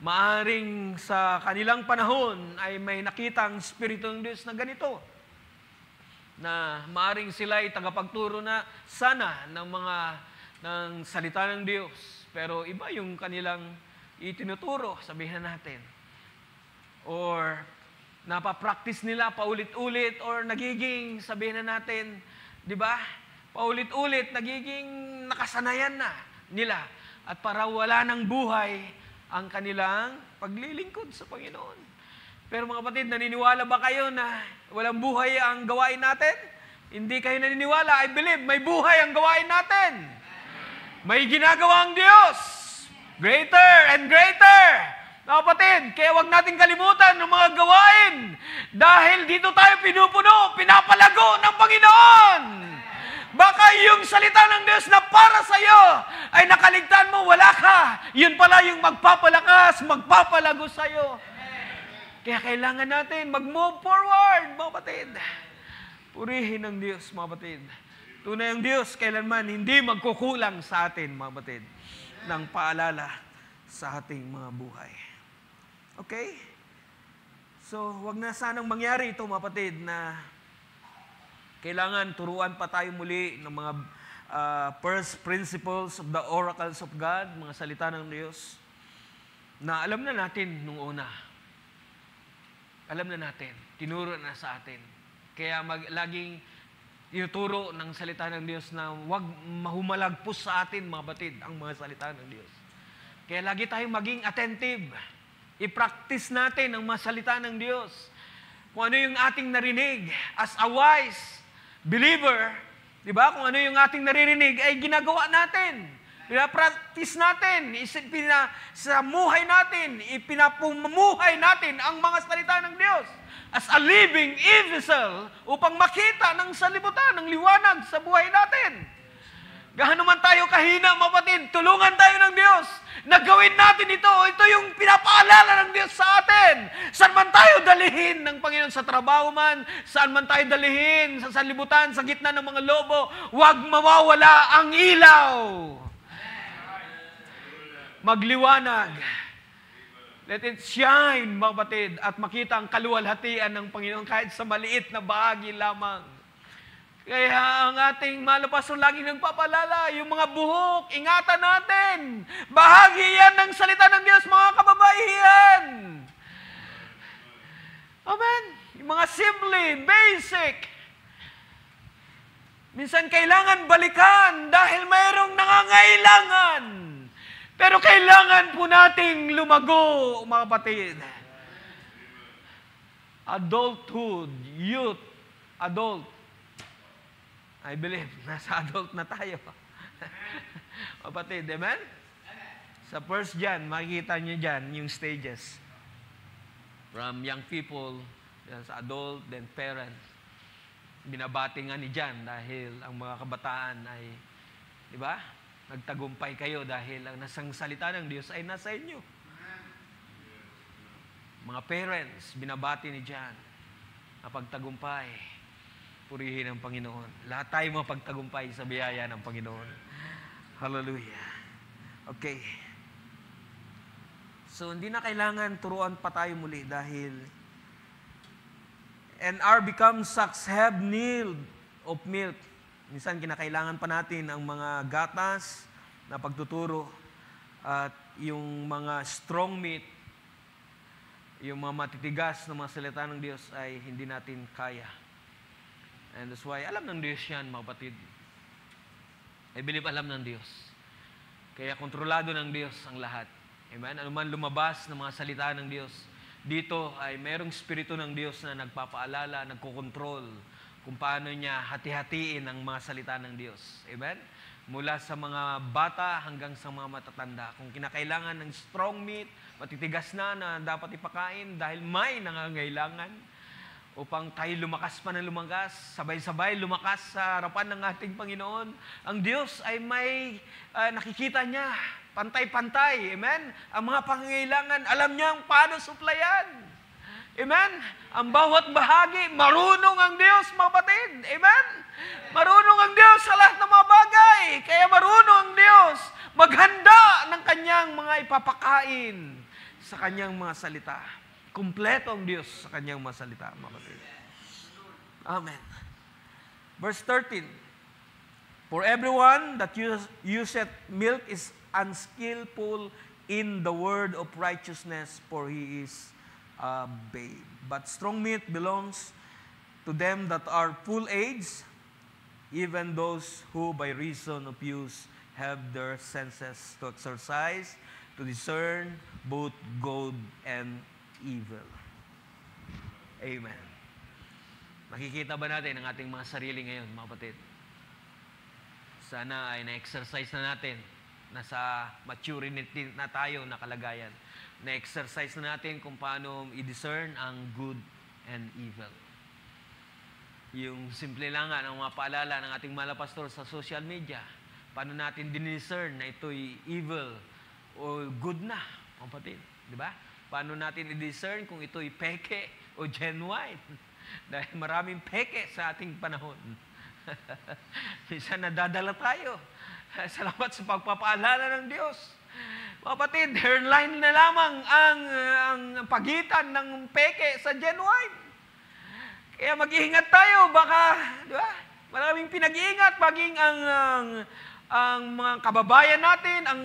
maaring sa kanilang panahon ay may nakitang Espiritu ng Diyos na ganito, na maaring sila ay tagapagturo na sana ng salita ng Diyos. Pero iba yung kanilang itinuturo, sabihin natin. Or napapractice nila paulit-ulit, or nagiging, sabihin natin, di ba? Paulit-ulit, nagiging nakasanayan na nila. At para wala ng buhay ang kanilang paglilingkod sa Panginoon. Pero mga kapatid, naniniwala ba kayo na walang buhay ang gawain natin? Hindi kayo naniniwala. I believe may buhay ang gawain natin. May ginagawa ang Diyos. Greater and greater. Mga kapatid, kaya huwag natin kalimutan ng mga gawain. Dahil dito tayo pinupuno, pinapalago ng Panginoon. Baka yung salita ng Diyos na para sa iyo ay nakaligtaan mo, wala ka. Yun pala yung magpapalakas, magpapalago sa iyo. Kaya kailangan natin mag-move forward, mga kapatid. Purihin ng Diyos, mga kapatid. Tunay ang Diyos, kailanman hindi magkukulang sa atin, mga kapatid, ng paalala sa ating mga buhay. Okay? So, wag na sanang mangyari ito, mga kapatid, na kailangan turuan pa tayo muli ng mga first principles of the oracles of God, mga salita ng Diyos, na alam na natin nung una. Alam na natin, tinuro na sa atin. Kaya laging tinuturo ng salita ng Diyos na huwag mahumalagpos sa atin, mga batid, ang mga salita ng Diyos. Kaya lagi tayong maging attentive. I-practice natin ang mga salita ng Diyos. Kung ano yung ating narinig as a wise believer, di ba? Kung ano yung ating naririnig, ay ginagawa natin. Pina-practice natin. Sa muhay natin, ipinapumuhay natin ang mga salita ng Diyos as a living epistle upang makita ng salibutan, ng liwanag sa buhay natin. Gaano man tayo kahina, mapatid, tulungan tayo ng Diyos na gawin natin ito. Ito yung pinapaalala ng Diyos sa atin. Saan man tayo dalihin ng Panginoon, sa trabaho man, saan man tayo dalihin, sa salibutan, sa gitna ng mga lobo, huwag mawawala ang ilaw. Magliwanag. Let it shine, mga kapatid, at makita ang kaluwalhatian ng Panginoon kahit sa maliit na bahagi lamang. Kaya ang ating malapasong laging nagpapalala, yung mga buhok, ingatan natin. Bahagi yan ng salita ng Diyos, mga kababaihan. Amen. Yung mga simple, basic. Minsan kailangan balikan dahil mayroong nangangailangan. Pero kailangan po nating lumago, mga kapatid. Adulthood, youth, adult. I believe, nasa adult na tayo. Kapatid, amen? Sa 1 John, makikita nyo dyan yung stages. From young people, sa adult, then parents. Binabati nga ni John dahil ang mga kabataan ay, di ba? Nagtagumpay kayo dahil ang nasang salita ng Diyos ay nasa inyo. Mga parents, binabati ni John, napagtagumpay. Purihin ang Panginoon. Lahat tayo mapagtagumpay sa biyaya ng Panginoon. Hallelujah. Okay. So, hindi na kailangan turuan pa tayo muli dahil and our become sucks have need of milk. Minsan, kinakailangan pa natin ang mga gatas na pagtuturo at yung mga strong meat, yung mga matitigas na mga salita ng Diyos ay hindi natin kaya. And that's why, alam ng Diyos yan, mga kapatid. I believe alam ng Diyos. Kaya kontrolado ng Diyos ang lahat. Amen? Ano man lumabas ng mga salita ng Diyos, dito ay mayroong Espiritu ng Diyos na nagpapaalala, nagkokontrol kung paano niya hati-hatiin ang mga salita ng Diyos. Amen? Mula sa mga bata hanggang sa mga matatanda. Kung kinakailangan ng strong meat, matitigas na dapat ipakain dahil may nangangailangan upang tayo lumakas pa ng lumakas, sabay-sabay lumakas sa harapan ng ating Panginoon. Ang Diyos ay may nakikita niya, pantay-pantay. Amen? Ang mga pangangailangan, alam niya ang paano suplayan. Amen? Ang bawat bahagi, marunong ang Diyos, mga kapatid. Amen? Marunong ang Diyos sa lahat ng mga bagay. Kaya marunong ang Diyos maghanda ng kanyang mga ipapakain sa kanyang mga salita. Kumpleto ang Diyos sa kanyang mga salita, mga kapatid. Amen. Verse 13. For everyone that useth milk is unskillful in the word of righteousness, for he is a babe. But strong meat belongs to them that are full age, even those who by reason of use have their senses to exercise, to discern both good and evil. Amen. Nakikita ba natin ang ating mga sarili ngayon, mga kapatid? Sana ay na-exercise na natin. Nasa maturity na tayo na kalagayan. Na-exercise na natin kung paano i-discern ang good and evil. Yung simple lang nga, ang mga paalala ng ating mga pastor sa social media, paano natin din-discern na ito'y evil o good na, mga kapatid. Di ba? Paano natin i-discern kung ito'y peke o genuine? Dahil maraming peke sa ating panahon. Minsan nadadala tayo. Salamat sa pagpapaalala ng Diyos. Mga kapatid, hairline na lamang ang pagitan ng peke sa genuine. Kaya mag-iingat tayo. Baka, di ba? Maraming pinag-iingat. Maging ang mga kababayan natin, ang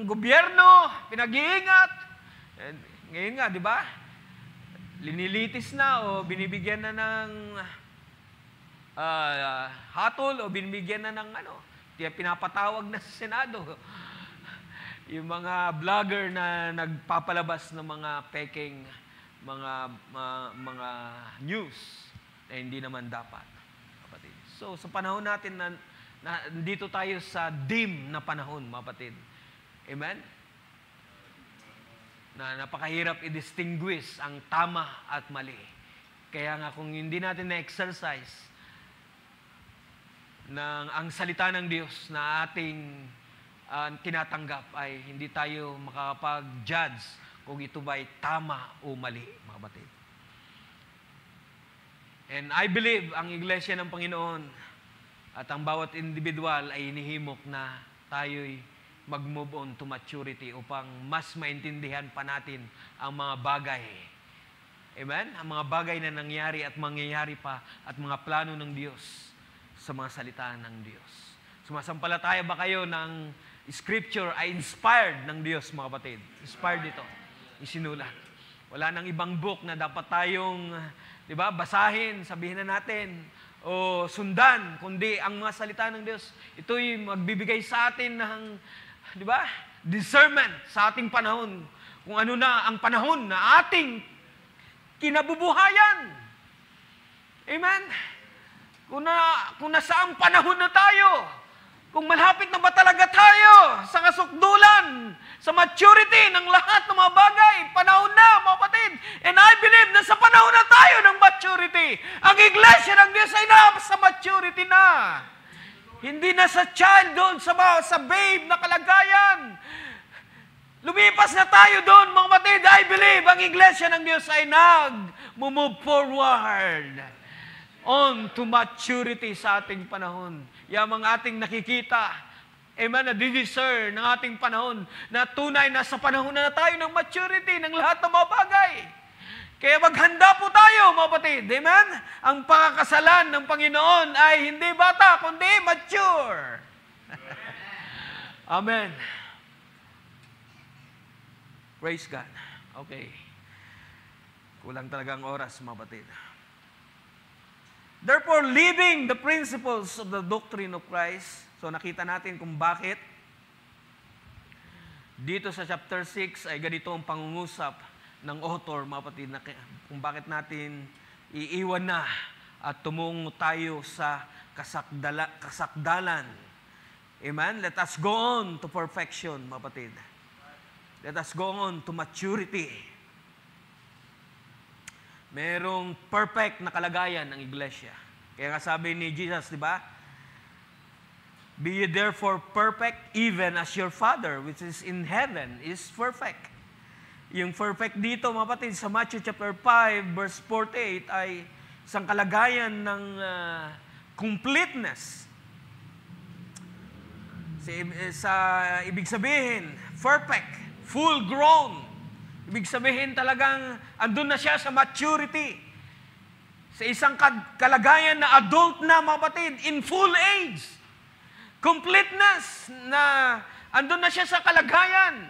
gobyerno, pinag-iingat. Ngayon nga, di ba? Linilitis na o binibigyan na ng hatol o binibigyan na ng pinapatawag na sa Senado. Yung mga vlogger na nagpapalabas ng mga peking mga news na hindi naman dapat. Kapatid. So, sa panahon natin na dito tayo sa dim na panahon, mga kapatid. Amen? Na napakahirap i-distinguish ang tama at mali. Kaya nga kung hindi natin na-exercise ang salita ng Diyos na ating tinatanggap ay hindi tayo makakapag-judge kung ito ba'y tama o mali, mga kapatid. And I believe ang Iglesia ng Panginoon at ang bawat individual ay inihimok na tayo'y mag-move on to maturity upang mas maintindihan pa natin ang mga bagay. Amen? Ang mga bagay na nangyari at mangyayari pa at mga plano ng Diyos sa mga salita ng Diyos. Sumasampalataya ba kayo ng Scripture ay inspired ng Diyos, mga kapatid? Inspired ito. Isinulat. Wala nang ibang book na dapat tayong, di ba, basahin, sabihin na natin, o sundan, kundi ang mga salita ng Diyos. Ito'y magbibigay sa atin ng, di ba, discernment sa ating panahon. Kung ano na ang panahon na ating kinabubuhayan. Amen? Kung nasaang panahon na tayo, kung malapit na ba talaga tayo sa kasukdulan, sa maturity ng lahat ng mga bagay, panahon na, mga kapatid. And I believe na sa panahon na tayo ng maturity, ang Iglesia ng Diyos ay sa maturity na. Hindi na sa child doon, sa babe na kalagayan. Lumipas na tayo doon, mga kapatid. I believe ang Iglesia ng Diyos ay nag-move forward on to maturity sa ating panahon. Yung mga ating nakikita, amen, na discern ng ating panahon, na tunay na sa panahon na tayo ng maturity ng lahat ng mga bagay. Kaya maghanda po tayo, mga kapatid. Amen? Ang pakakasalan ng Panginoon ay hindi bata, kundi mature. Amen. Praise God. Okay. Kulang talaga ang oras, mga kapatid. Therefore, living the principles of the doctrine of Christ. So, nakita natin kung bakit Dito sa chapter 6 ay ganito ang pangungusap ng author, mga kapatid, na kung bakit natin iiwan na at tumungo tayo sa kasakdalan. Amen? Let us go on to perfection, mga kapatid. Let us go on to maturity. Merong perfect na kalagayan ng iglesia. Kaya nga sabi ni Jesus, di ba? Be ye therefore perfect, even as your Father, which is in heaven, is perfect. Yung perfect dito, mga kapatid, sa Matthew chapter 5, verse 48, ay isang kalagayan ng completeness. Sa ibig sabihin, perfect, full grown. Ibig sabihin talagang andun na siya sa maturity. Sa isang kalagayan na adult na, mga kapatid, in full age. Completeness na andun na siya sa kalagayan.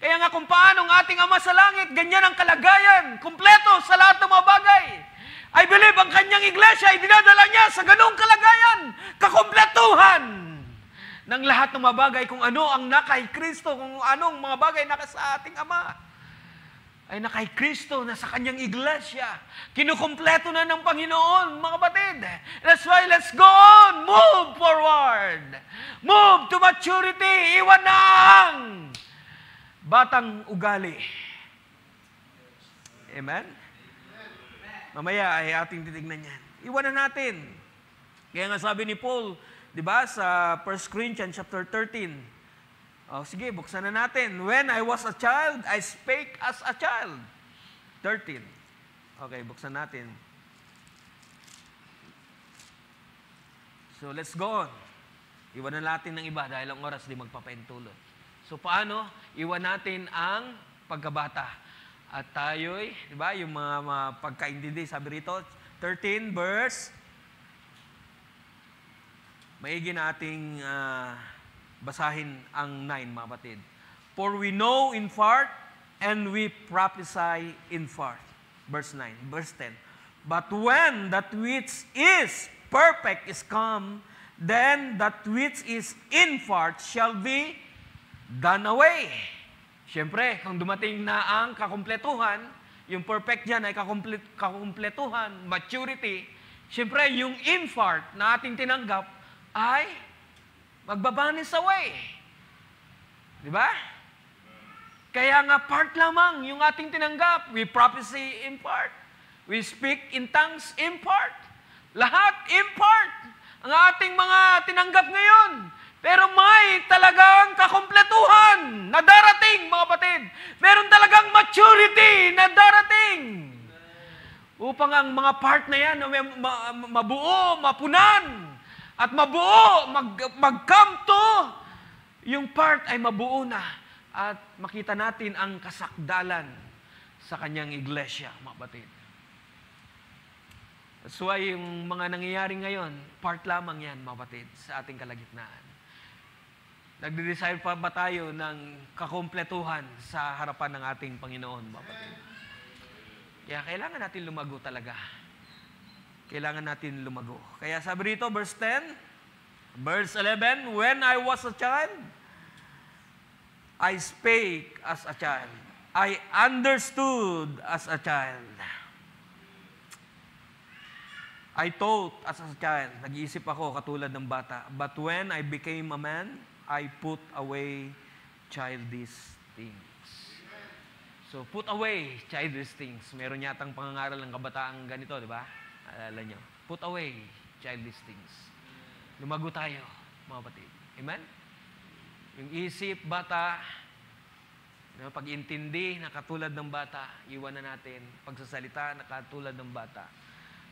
Kaya nga kung paano ang ating Ama sa Langit, ganyan ang kalagayan, kumpleto sa lahat ng mga bagay. I believe ang kanyang iglesia ay dinadala niya sa ganung kalagayan, kakumpletuhan ng lahat ng mga bagay, kung ano ang nakay Kristo, kung anong mga bagay naka sa ating Ama ay nakay Kristo na sa kanyang iglesia. Kinukumpleto na ng Panginoon, mga kapatid. That's why let's go on, move forward. Move to maturity. Iwan na ang batang ugali. Amen? Mamaya ay ating titignan yan. Iwan na natin. Kaya nga sabi ni Paul, di ba, sa 1 Corinthians chapter 13, sige, buksan na natin. When I was a child, I spake as a child. 13. Okay, buksan natin. So, let's go on. Iwan na natin ng iba dahil ang oras di magpapaintulot. So, paano? Iwan natin ang pagkabata. At tayo'y, di ba, yung mga pagkaintindi, sabi rito, 13 verse, maigi nating basahin ang 9, mga kapatid. For we know in part, and we prophesy in part. Verse 9, verse 10. But when that which is perfect is come, then that which is in part shall be done away. Siyempre, kung dumating na ang kakumpletuhan, yung perfect dyan ay kakumpletuhan, maturity, siyempre, yung in part na ating tinanggap ay magbabanis away. Di ba? Kaya nga part lamang yung ating tinanggap. We prophesy in part. We speak in tongues in part. Lahat in part ang ating mga tinanggap ngayon. Pero may talagang kakumpletuhan na darating, mga kapatid. Meron talagang maturity na darating. Upang ang mga part na yan mabuo, mapunan, at mabuo, mag-come to, yung part ay mabuo na. At makita natin ang kasakdalan sa kanyang iglesia, mga kapatid. That's why yung mga nangyayari ngayon, part lamang yan, mga kapatid, sa ating kalagitnaan. Nagde-desire pa ba tayo ng kakumpletuhan sa harapan ng ating Panginoon, mga kapatid? Kaya kailangan natin lumago talaga. Kailangan natin lumago. Kaya sabi rito, verse 10, verse 11, when I was a child, I spake as a child. I understood as a child. I thought as a child. Nag-iisip ako katulad ng bata. But when I became a man, I put away childish things. So, put away childish things. Meron yatang pangangaral ng kabataang ganito, di ba? Alala nyo. Put away childish things. Lumago tayo, mga kapatid. Amen? Yung isip, bata, pag-intindi na katulad ng bata, iwan na natin. Pagsasalita na katulad ng bata.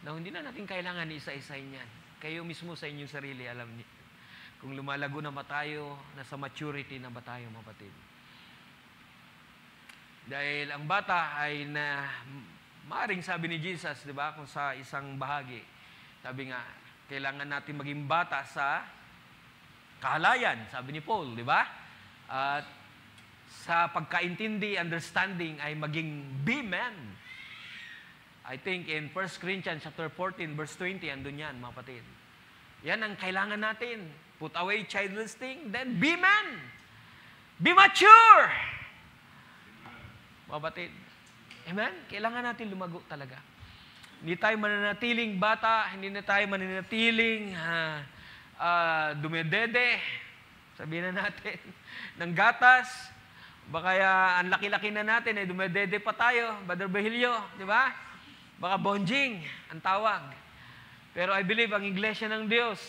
Na hindi na natin kailangan isa-isahin yan. Kayo mismo sa inyong sarili, alam niyo. Kung lumalago na ba tayo, nasa maturity na ba tayo, mga kapatid. Dahil ang bata ay maaring sabi ni Jesus, di ba, kung sa isang bahagi, sabi nga, kailangan natin maging bata sa kahalayan, sabi ni Paul, di ba? At sa pagkaintindi, understanding, ay maging be man. I think in 1 Corinthians chapter 14, verse 20, andun yan, mga kapatid. Yan ang kailangan natin. Put away childish thing, then be man. Be mature! Mga batid. Amen? Kailangan natin lumago talaga. Hindi tayo mananatiling bata, hindi na tayo mananatiling dumedede, sabihin na natin, ng gatas. Baka ang laki-laki na natin, dumedede pa tayo, Brother Bahilyo, di ba? Baka bonjing, ang tawag. Pero I believe, ang iglesia ng Diyos,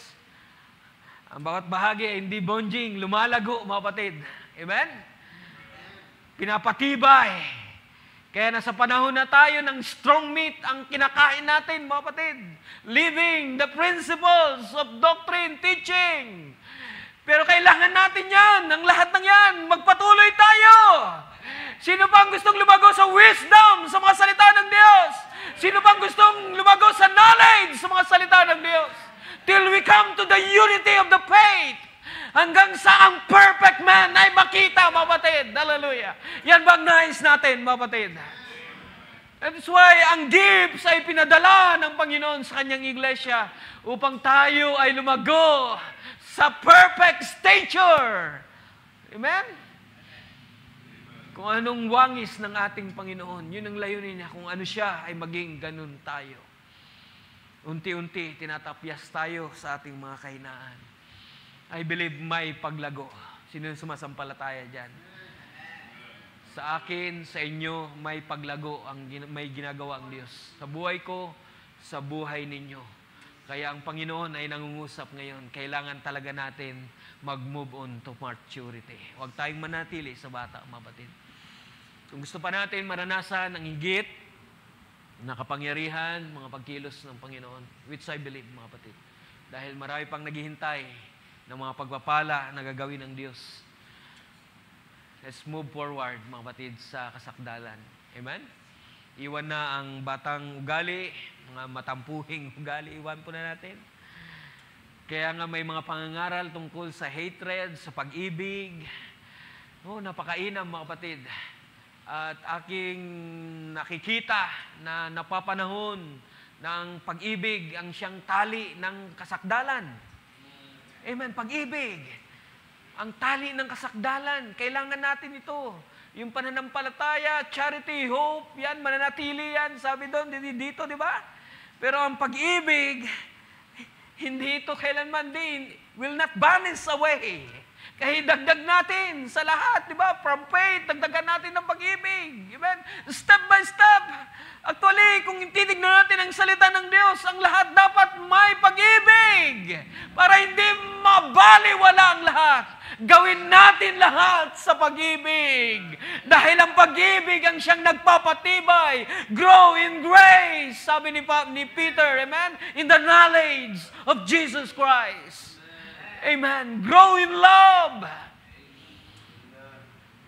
ang bawat bahagi ay hindi bonjing, lumalago, mga kapatid. Amen? Pinapatibay. Kaya nasa panahon na tayo ng strong meat ang kinakain natin, mga kapatid. Living the principles of doctrine, teaching. Pero kailangan natin yan, ang lahat ng yan, magpatuloy tayo. Sino pang gustong lumago sa wisdom, sa mga salita ng Diyos? Sino pang gustong lumago sa knowledge, sa mga salita ng Diyos? Till we come to the unity of the faith. Hanggang sa ang perfect man ay makita, mga kapatid. Hallelujah. Yan bang nais natin, mga kapatid? That's why ang gifts ay pinadala ng Panginoon sa kanyang iglesia upang tayo ay lumago sa perfect stature. Amen? Kung anong wangis ng ating Panginoon, yun ang layunin niya. Kung ano siya, ay maging ganun tayo. Unti-unti, tinatapyas tayo sa ating mga kahinaan. I believe may paglago. Sino yung sumasampalataya dyan? Sa akin, sa inyo, may paglago, may ginagawa ang Diyos. Sa buhay ko, sa buhay ninyo. Kaya ang Panginoon ay nangungusap ngayon. Kailangan talaga natin mag-move on to maturity. Huwag tayong manatili sa bata, mga kapatid. Kung gusto pa natin maranasan ang higit na kapangyarihan, mga pagkilos ng Panginoon, which I believe, mga kapatid. Dahil marami pang naghihintay ng mga pagpapala na gagawin ng Diyos. Let's move forward, mga kapatid, sa kasakdalan. Amen? Iwan na ang batang ugali, mga matampuhing ugali, iwan po na natin. Kaya nga may mga pangangaral tungkol sa hatred, sa pag-ibig. Napakainam, mga kapatid. At aking nakikita na napapanahon ng pag-ibig ang siyang tali ng kasakdalan. Amen. Pag-ibig. Ang tali ng kasakdalan. Kailangan natin ito. Yung pananampalataya, charity, hope, yan, mananatili yan. Sabi doon, dito, di ba? Pero ang pag-ibig, hindi ito kailanman din, will not vanish away. Kaya dagdag natin sa lahat, di ba? From faith, dagdagan natin ng pag-ibig. Amen? Step by step. Actually, kung titignan natin ang salita ng Diyos, ang lahat dapat may pag-ibig. Para hindi mabaliwala ang lahat. Gawin natin lahat sa pag-ibig. Dahil ang pag-ibig ang siyang nagpapatibay. Grow in grace, sabi ni Peter, amen? In the knowledge of Jesus Christ. Amen. Grow in love.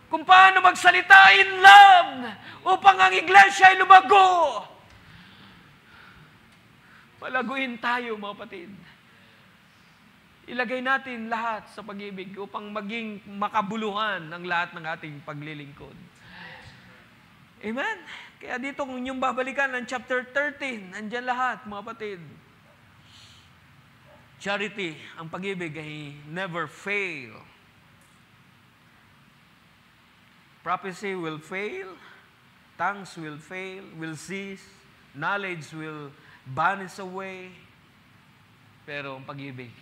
Kung paano magsalita in love upang ang iglesia ay lumago. Palaguin tayo, mga kapatid. Ilagay natin lahat sa pag-ibig upang maging makabuluhan ang lahat ng ating paglilingkod. Amen? Kaya dito kung inyong babalikan ng chapter 13, nandyan lahat, mga kapatid. Charity, ang pag-ibig ay never fail. Prophecy will fail, tongues will fail, will cease, knowledge will vanish away. Pero ang pag-ibig,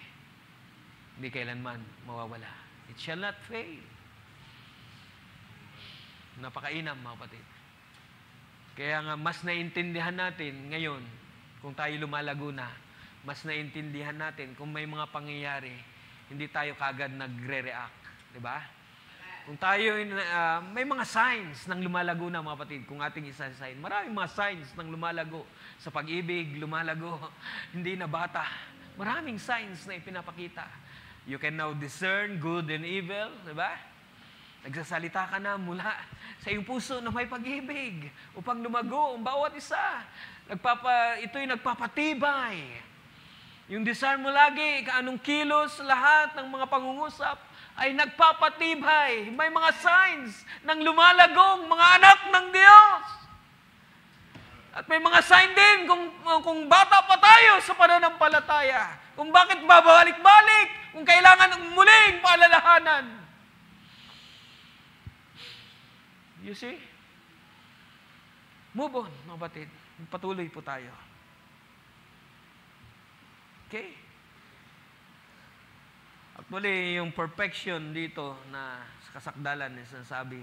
hindi kailanman mawawala. It shall not fail. Napakainam, mga kapatid. Kaya nga, mas naintindihan natin ngayon, kung tayo lumalago na, mas naintindihan natin kung may mga pangyayari, hindi tayo kagad nagre-react. Diba? Kung tayo, may mga signs ng lumalago na, mga kapatid, kung ating isa-sign. Maraming mga signs ng lumalago. Sa pag-ibig, lumalago. Hindi na bata. Maraming signs na ipinapakita. You can now discern good and evil. Diba? Nagsasalita ka na mula sa iyong puso na may pag-ibig upang lumago ang bawat isa. Ito'y nagpapatibay. Yung discern mo lagi, kaanong kilos, lahat ng mga pangungusap, ay nagpapatibay. May mga signs ng lumalagong mga anak ng Diyos. At may mga sign din kung bata pa tayo sa pananampalataya. Kung bakit babalik-balik, kung kailangan ng muling paalalahanan. You see? Move on, mga kapatid. Patuloy po tayo. Okay? Actually, yung perfection dito na sa kasakdalan na sinasabi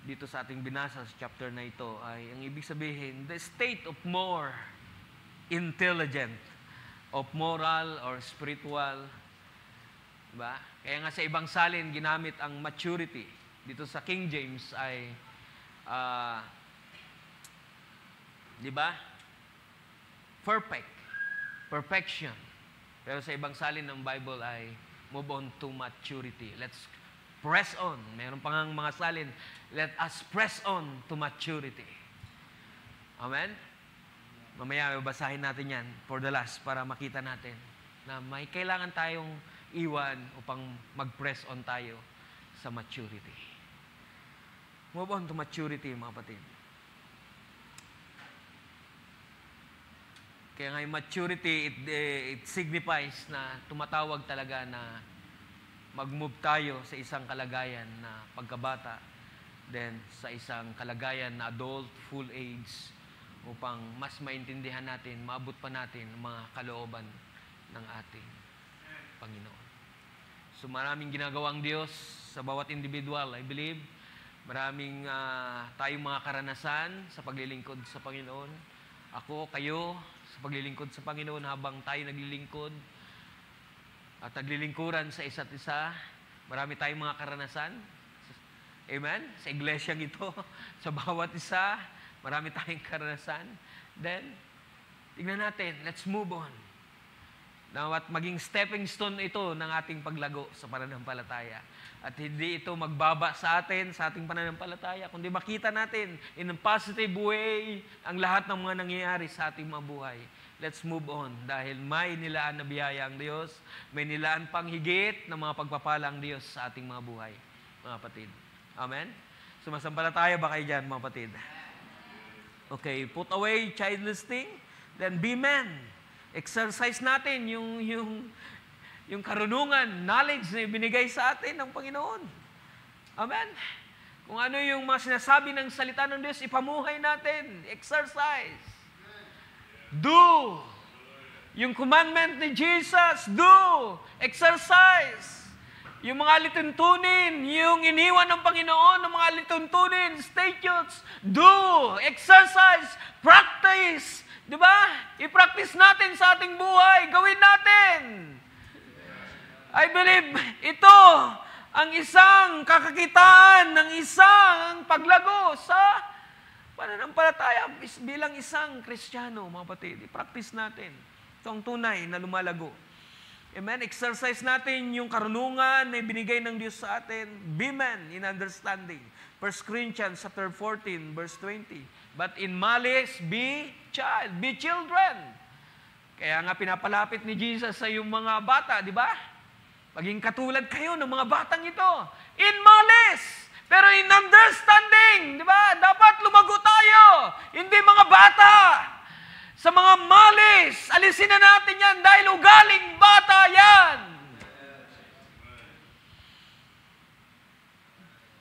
dito sa ating binasa sa chapter na ito ay ang ibig sabihin, the state of more intelligent, of moral or spiritual. Diba? Kaya nga sa ibang salin, ginamit ang maturity. Dito sa King James ay, diba? Perfect. Perfection. Pero sa ibang salin ng Bible ay move on to maturity. Let's press on. Meron pa ngang mga salin, let us press on to maturity. Amen? Mamaya babasahin natin yan for the last para makita natin na may kailangan tayong iwan upang mag-press on tayo sa maturity. Move on to maturity, mga kapatid. Kaya nga yung maturity, it signifies na tumatawag talaga na mag-move tayo sa isang kalagayan na pagkabata, then sa isang kalagayan na adult, full age, upang mas maintindihan natin, maabot pa natin ang mga kalooban ng ating Panginoon. So maraming ginagawang Diyos sa bawat individual, I believe. Maraming tayong mga karanasan sa paglilingkod sa Panginoon. Ako, kayo, sa paglilingkod sa Panginoon habang tayo naglilingkod at naglilingkuran sa isa't isa. Marami tayong mga karanasan. Amen? Sa iglesyang ito, sa bawat isa, marami tayong karanasan. Then, tignan natin, let's move on. Now, at maging stepping stone ito ng ating paglago sa pananampalataya. At hindi ito magbaba sa atin, sa ating pananampalataya, kundi makita natin in a positive way ang lahat ng mga nangyayari sa ating mga buhay. Let's move on dahil may nilaan na biyaya ang Diyos, may nilaan pang higit na mga pagpapala ang Diyos sa ating mga buhay, mga kapatid. Amen? Sumasampalataya ba kayo dyan, mga kapatid? Okay, put away childless thing, then be men. Exercise natin yung karunungan, knowledge na ibinigay sa atin ng Panginoon. Amen? Kung ano yung mga sinasabi ng salita ng Diyos, ipamuhay natin. Exercise. Do. Yung commandment ni Jesus, do. Exercise. Yung mga lituntunin, yung iniwan ng Panginoon, ng mga lituntunin, statutes, do. Exercise. Practice. Diba? I-practice natin sa ating buhay. Gawin natin. I believe ito ang isang kakakitaan ng isang paglago sa pananampalataya bilang isang Kristiyano, mga kapatid. I-practice natin. Ito ang tunay na lumalago. Amen? Exercise natin yung karunungan na ibinigay ng Diyos sa atin. Be men in understanding. 1 Corinthians chapter 14, verse 20. But in malice, be child. Be children. Kaya nga pinapalapit ni Jesus sa yung mga bata, di ba? Maging katulad kayo ng mga batang ito. In malice. Pero in understanding, di ba? Dapat lumago tayo. Hindi mga bata. Sa mga malis, alisin na natin yan dahil ugaling bata yan.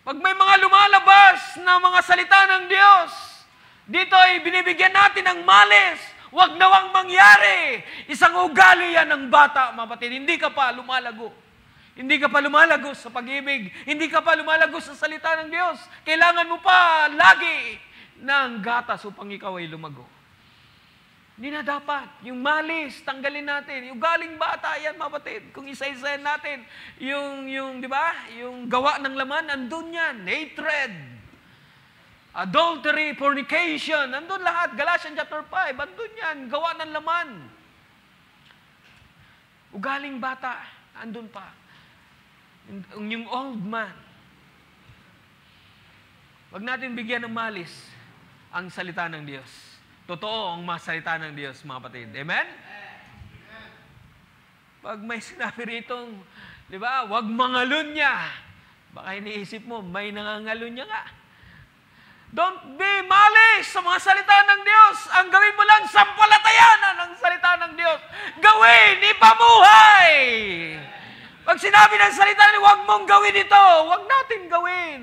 Pag may mga lumalabas na mga salita ng Diyos, dito ay binibigyan natin ng malis. Huwag nawang mangyari. Isang ugali yan ng bata, mga kapatid. Hindi ka pa lumalago. Hindi ka pa lumalago sa pag-ibig. Hindi ka pa lumalago sa salita ng Diyos. Kailangan mo pa lagi ng gatas upang ikaw ay lumago. Hindi na dapat. Yung malis, tanggalin natin. Yung galing bata, yan, mga kapatid. Kung isa-isahin natin, yung di ba? Yung gawa ng laman, andun yan. Hatred. Adultery, fornication, andun lahat. Galatians chapter 5, andun yan. Gawa ng laman. Ugaling bata, andun pa. Yung old man. Huwag natin bigyan ng malis ang salita ng Diyos. Totoo ang mga salita ng Diyos, mga kapatid. Amen? Pag may sinabi ritong, di ba, huwag mangalun niya. Baka iniisip mo, may nangangalun niya nga. Don't be malis sa mga salita ng Diyos. Ang gawin mo lang, sampalatayanan ang salita ng Diyos. Gawin, ipamuhay. Pag sinabi ng salita ni huwag mong gawin ito, huwag natin gawin.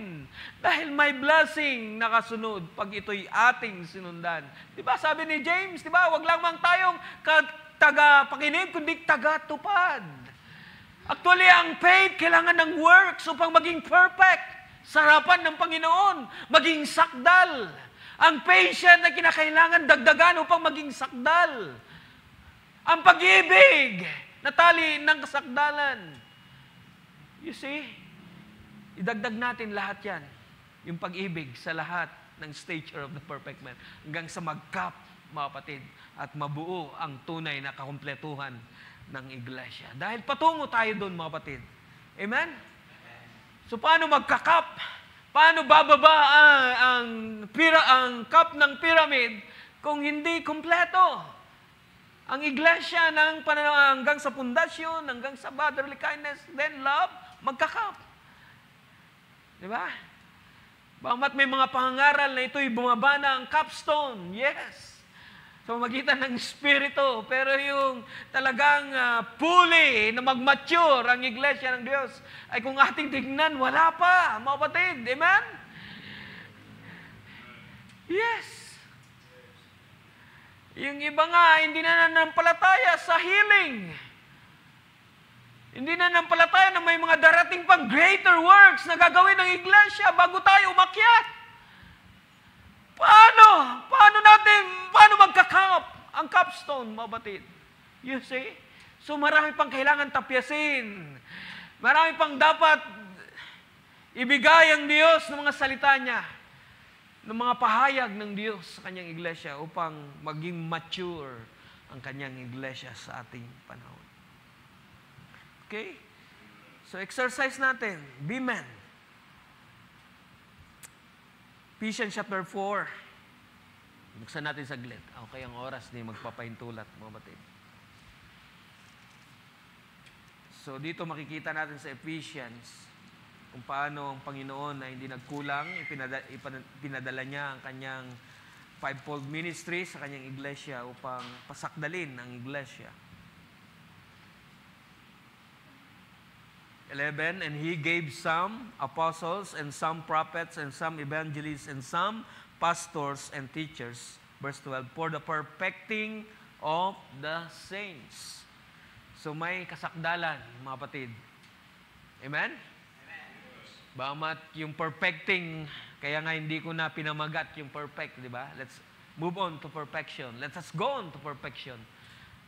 Dahil may blessing nakasunod pag ito'y ating sinundan. Di ba sabi ni James, di ba, huwag lang tayong taga-pakinig, kundi taga-tupad. Actually, ang faith kailangan ng works upang maging perfect sa harapan ng Panginoon, maging sakdal. Ang patient na kinakailangan dagdagan upang maging sakdal. Ang pag-ibig na tali ng kasakdalan. You see, idagdag natin lahat yan. Yung pag-ibig sa lahat ng stature of the perfect man. Hanggang sa magkap, mga kapatid, at mabuo ang tunay na kakumpletuhan ng iglesia. Dahil patungo tayo doon, mga kapatid. Amen? So, paano magkakap? Paano bababa ang cup ng pyramid kung hindi kumpleto? Ang iglesia ng hanggang sa pundasyon, hanggang sa brotherly kindness, then love, magkakap. Di ba? Bagamat may mga pangangaral na ito'y bumaba na ang capstone. Yes. So, magitan ng Espiritu. Pero yung talagang fully na mag-mature ang iglesia ng Diyos, ay kung ating tignan, wala pa, mga kapatid. Amen? Yes. Yung iba nga, hindi na nanampalataya sa healing. Hindi na nanampalataya na may mga darating pang greater works na gagawin ng iglesia bago tayo umakyat. Paano magkakap ang capstone, mga batid? You see? So marami pang kailangan tapyasin. Marami pang dapat ibigay ang Diyos ng mga salita niya, ng mga pahayag ng Diyos sa kanyang iglesia upang maging mature ang kanyang iglesia sa ating panahon. Okay? So exercise natin. Be men. Ephesians chapter 4. Buksan natin saglit. Okay, ang oras ni magpapahintulat, mga batid. So dito makikita natin sa Ephesians kung paano ang Panginoon na hindi nagkulang, ipinadala niya ang kanyang fivefold ministry sa kanyang iglesia upang pasakdalin ang iglesia. 11, and He gave some apostles and some prophets and some evangelists and some pastors and teachers. Verse 12, for the perfecting of the saints. So may kasakdalan, mga kapatid. Amen? Bagamat yung perfecting, kaya nga hindi ko na pinamagat yung perfect, di ba? Let's move on to perfection. Let us go on to perfection.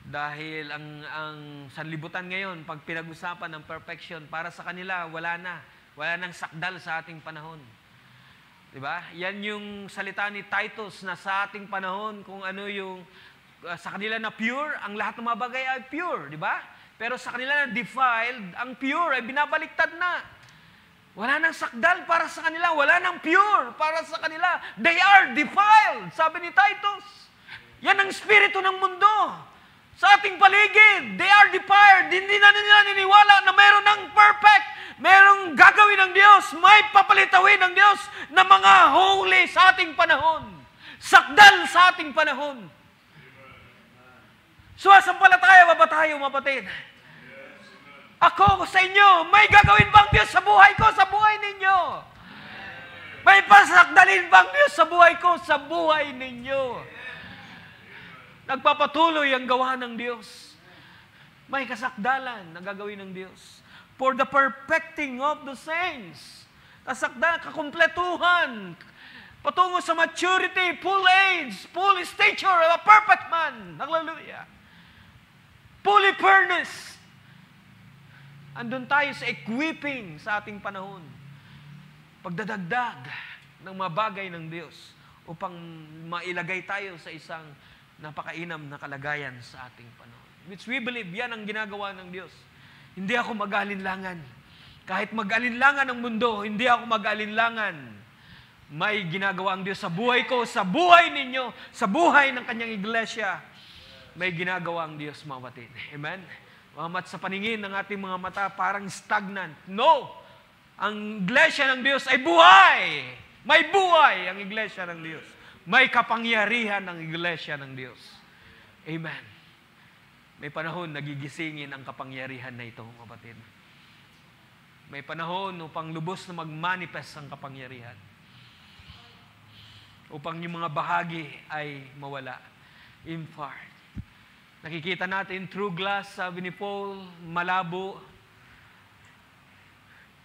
Dahil ang sanlibutan ngayon, pag pinag-usapan ng perfection, para sa kanila, wala nang sakdal sa ating panahon. Di ba? Yan yung salita ni Titus na sa ating panahon, kung ano yung, sa kanila na pure, ang lahat ng mga bagay ay pure, di ba? Pero sa kanila na defiled, ang pure ay binabaliktad na. Wala nang sakdal para sa kanila, wala nang pure para sa kanila. They are defiled, sabi ni Titus. Yan ang spirito ng mundo. Sa ating paligid, they are defiled. Hindi na nila niniwala na mayroon ng perfect, mayroong gagawin ng Diyos, may papalitawin ng Diyos na mga holy sa ating panahon. Sakdal sa ating panahon. Suwasampalataya ba tayo, mapatid? Ako sa inyo, may gagawin bang Diyos sa buhay ko, sa buhay ninyo? May pasakdalin bang Diyos sa buhay ko, sa buhay ninyo? Nagpapatuloy ang gawa ng Diyos. May kasakdalan na gagawin ng Diyos. For the perfecting of the saints. Kasakdalan, kakumpletuhan. Patungo sa maturity, full age, full stature of a perfect man. Hallelujah. Fully furnished. Andun tayo sa equipping sa ating panahon. Pagdadagdag ng mga bagay ng Diyos upang mailagay tayo sa isang napakainam na kalagayan sa ating panahon. Which we believe, yan ang ginagawa ng Diyos. Hindi ako mag-alinlangan. Kahit mag-alinlangan ang mundo, hindi ako mag-alinlangan. May ginagawa ang Diyos sa buhay ko, sa buhay ninyo, sa buhay ng kanyang iglesia. May ginagawa ang Diyos, mga kapatid. Amen? Mamat sa paningin ng ating mga mata, parang stagnant. No! Ang iglesia ng Diyos ay buhay! May buhay ang iglesia ng Diyos. May kapangyarihan ng iglesia ng Diyos. Amen. May panahon nagigisingin ang kapangyarihan na ito, mga kapatid. May panahon upang lubos na mag-manifest ang kapangyarihan. Upang yung mga bahagi ay mawala. In part. Nakikita natin through glass, sabi ni Paul, malabo.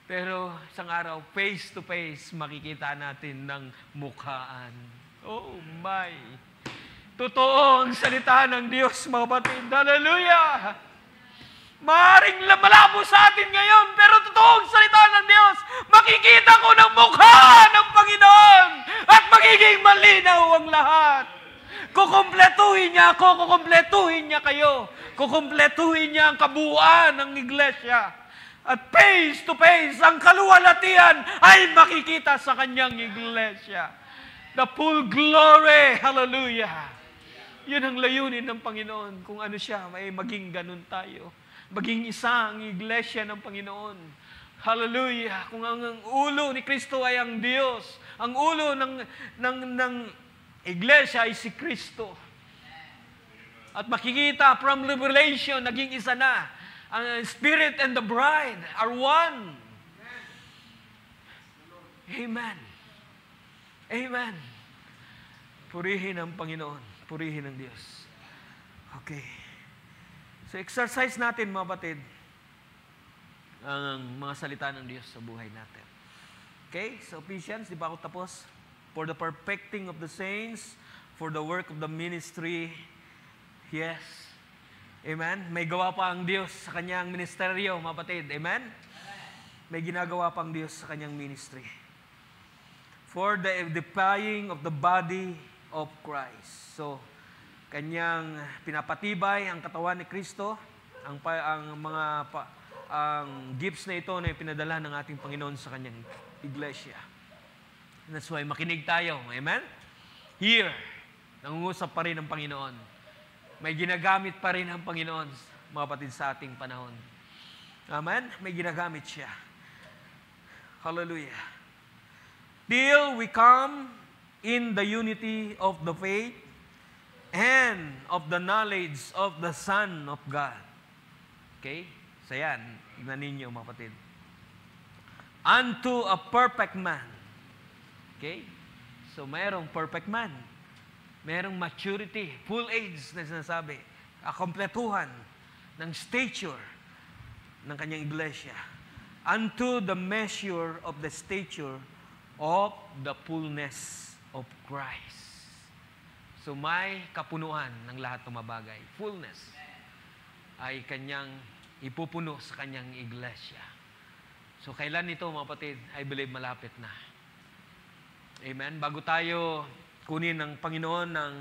Pero isang araw, face to face, makikita natin ng mukhaan. Oh my! Totoo ang salita ng Diyos, mga kapatid. Hallelujah! Maaring malabo sa atin ngayon, pero totoo ang salita ng Diyos. Makikita ko ng mukha ng Panginoon at magiging malinaw ang lahat. Kukumpletuhin niya ako, kukumpletuhin niya kayo. Kukumpletuhin niya ang kabuuan ng iglesia. At face to face, ang kaluwalhatian ay makikita sa kanyang iglesia. The full glory, hallelujah. Yun ang layunin ng Panginoon. Kung ano siya, may maging ganun tayo. Maging isa ang iglesia ng Panginoon. Hallelujah! Kung ang ulo ni Kristo ay ang Diyos, ang ulo ng iglesia ay si Kristo. At makikita from Revelation, naging isa na. Ang Spirit and the bride are one. Amen. Amen. Purihin ang Panginoon. Purihin ang Diyos. Okay. So exercise natin, mga batid, ang mga salita ng Diyos sa buhay natin. Okay? So Ephesians, di ba ako tapos? For the perfecting of the saints, for the work of the ministry. Yes. Amen? May gawa pa ang Diyos sa kanyang ministeryo, mga batid. Amen? May ginagawa pa ang Diyos sa kanyang ministry. For the edifying of the body of Christ. So, kanyang pinapatibay ang katawan ni Kristo, ang gifts na ito na pinadala ng ating Panginoon sa kanyang iglesia. And that's why makinig tayo. Amen? Here, nangungusap pa rin ang Panginoon. May ginagamit pa rin ang Panginoon, mga kapatid, sa ating panahon. Amen? May ginagamit siya. Hallelujah. Till we come in the unity of the faith and of the knowledge of the Son of God. Okay? So yan, tignan ninyo, mga kapatid. Unto a perfect man. Okay? So mayroong perfect man. Mayroong maturity, full age na sinasabi. Kompletuhan ng stature ng kanyang iglesia. Unto the measure of the stature of the fullness of Christ. So may kapunuan ng lahat ng bagay. Fullness ay kanyang ipupuno sa kanyang iglesia. So kailan ito, mga kapatid? I believe malapit na. Amen? Bago tayo kunin ng Panginoon ng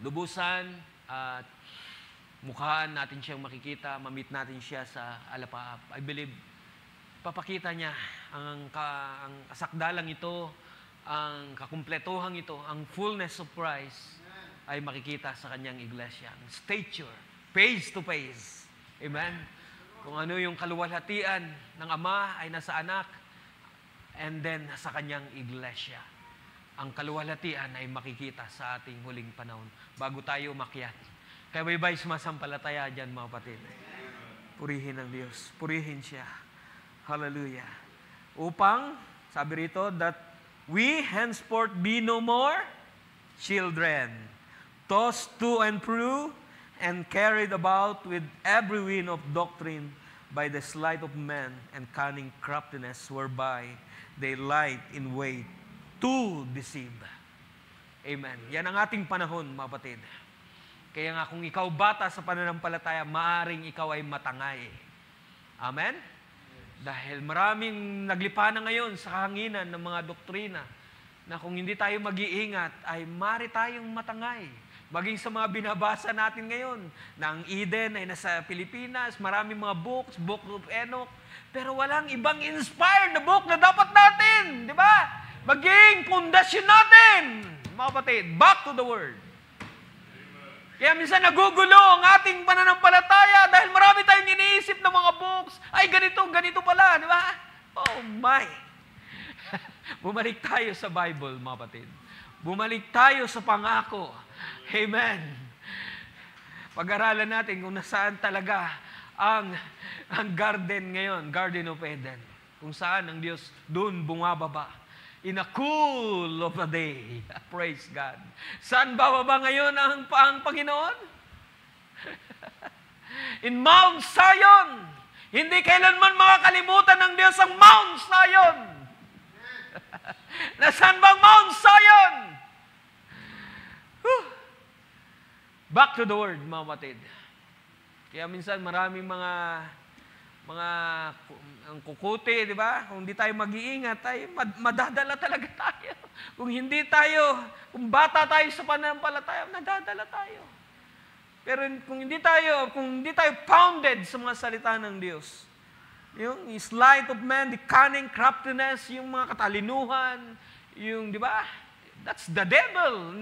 lubusan at mukhaan natin siyang makikita, ma-meet natin siya sa alapaap. I believe papakita niya ang kasakdalang ito, ang kakumpletuhang ito, ang fullness of Christ ay makikita sa kanyang iglesia. Ang stature, face to face. Amen? Kung ano yung kaluwalhatian ng Ama ay nasa anak, and then sa kanyang iglesia. Ang kaluwalhatian ay makikita sa ating huling panahon bago tayo umakyat. Kaya baybay sumasampalataya dyan, mga kapatid. Purihin ang Diyos. Purihin siya. Hallelujah. Upang, sabi rito, that we henceforth be no more children, tossed to and fro, and carried about with every wind of doctrine by the sleight of men and cunning craftiness, whereby they light in wait to deceive. Amen. Yan ang ating panahon, mga kapatid. Kaya nga kung ikaw bata sa pananampalataya, maaring ikaw ay matangay. Amen? Dahil maraming naglipa na ngayon sa kahanginan ng mga doktrina na kung hindi tayo mag-iingat, ay mari tayong matangay. Maging sa mga binabasa natin ngayon, na ang Eden ay nasa Pilipinas, maraming mga books, Book of Enoch, pero walang ibang inspired na book na dapat natin, di ba? Maging pundasyon natin, mga kapatid, back to the Word. Kaya minsan nagugulo ang ating pananampalataya dahil marami tayong iniisip ng mga books. Ay, ganito pala, di ba? Oh my! Bumalik tayo sa Bible, mga kapatid. Bumalik tayo sa pangako. Amen. Pag-aralan natin kung nasaan talaga ang garden ngayon, Garden of Eden, kung saan ang Diyos doon bumababa in a cool of a day. Praise God. Saan bababa ngayon ang Panginoon? In Mount Zion. Hindi kailanman makakalimutan ng Diyos ang Mount Zion. Nasaan bang Mount Zion? Back to the Word, mga kapatid. Kaya minsan maraming mga ang kukuti, di ba? Kung hindi tayo mag-iingat, madadala talaga tayo. Kung bata tayo sa pananampalataya, nadadala tayo. Pero kung hindi tayo founded sa mga salita ng Diyos, yung sleight of man, the cunning, craftiness, yung mga katalinuhan, yung, di ba? That's the devil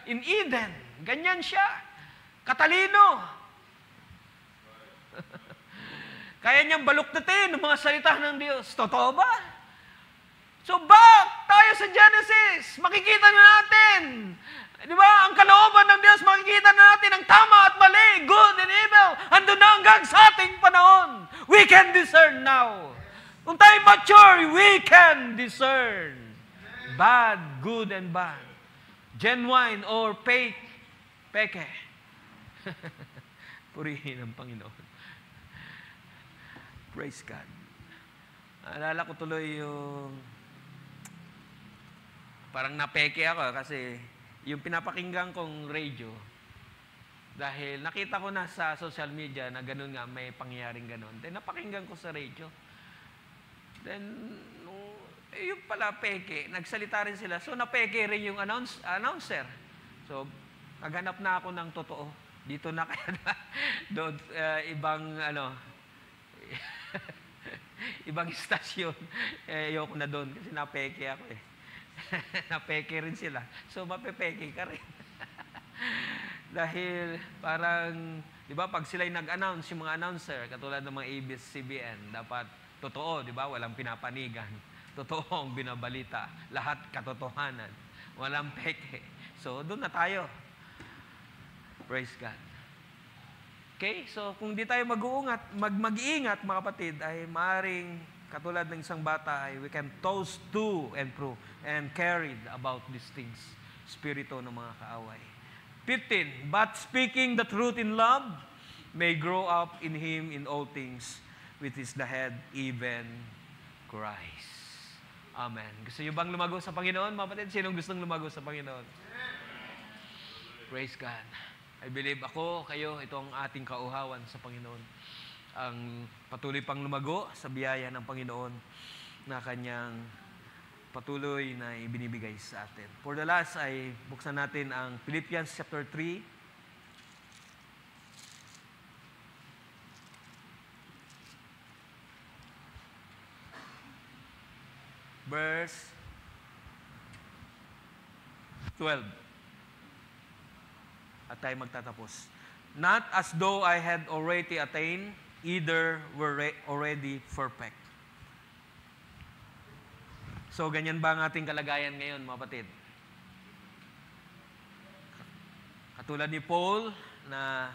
in Eden. Ganyan siya. Katalino. Kaya niyang baluktutin ang mga salita ng Diyos. Totoo ba? So back tayo sa Genesis. Makikita na natin. Di ba? Ang kalooban ng Diyos, makikita na natin ang tama at mali, good and evil. Andun na hanggang sa ating panahon. We can discern now. Kung tayo mature, we can discern bad, good, and bad. Genuine or fake, peke. Purihin ang Panginoon. Praise God. Alala ko tuloy yung parang napeke ako kasi yung pinapakinggan kong radio dahil nakita ko na sa social media na ganun nga, may pangyayaring ganun. Then napakinggan ko sa radio. Then, yung pala peke, nagsalita rin sila. So napeke rin yung announcer. So, naghanap na ako ng totoo. Dito na kaya na, doon, ibang istasyon. Ayoko na doon kasi napeke ako eh. Napeke rin sila. So, mapepeke ka rin. Dahil parang, di ba, pag sila'y nag-announce, yung mga announcer, katulad ng mga ABS-CBN, dapat totoo, di ba? Walang pinapanigan. Totoo ang binabalita. Lahat katotohanan. Walang peke. So, doon na tayo. Praise God. Okay? So, kung di tayo mag-iingat, mga kapatid, ay maaaring katulad ng isang bata, ay we can toast to and prove and carried about these things. Spirito ng mga kaaway. 15, but speaking the truth in love may grow up in Him in all things, which is the head, even Christ. Amen. Gusto niyo bang lumago sa Panginoon, mga kapatid? Sinong gustong lumago sa Panginoon? Praise God. I believe ako, kayo, ito ang ating kauhawan sa Panginoon. Ang patuloy pang lumago sa biyaya ng Panginoon na Kanyang patuloy na ibinibigay sa atin. For the last, ay buksan natin ang Philippians chapter 3. Verse 12. At tayo magtatapos. Not as though I had already attained, either were already perfect. So, ganyan ba ang ating kalagayan ngayon, mga kapatid? Katulad ni Paul na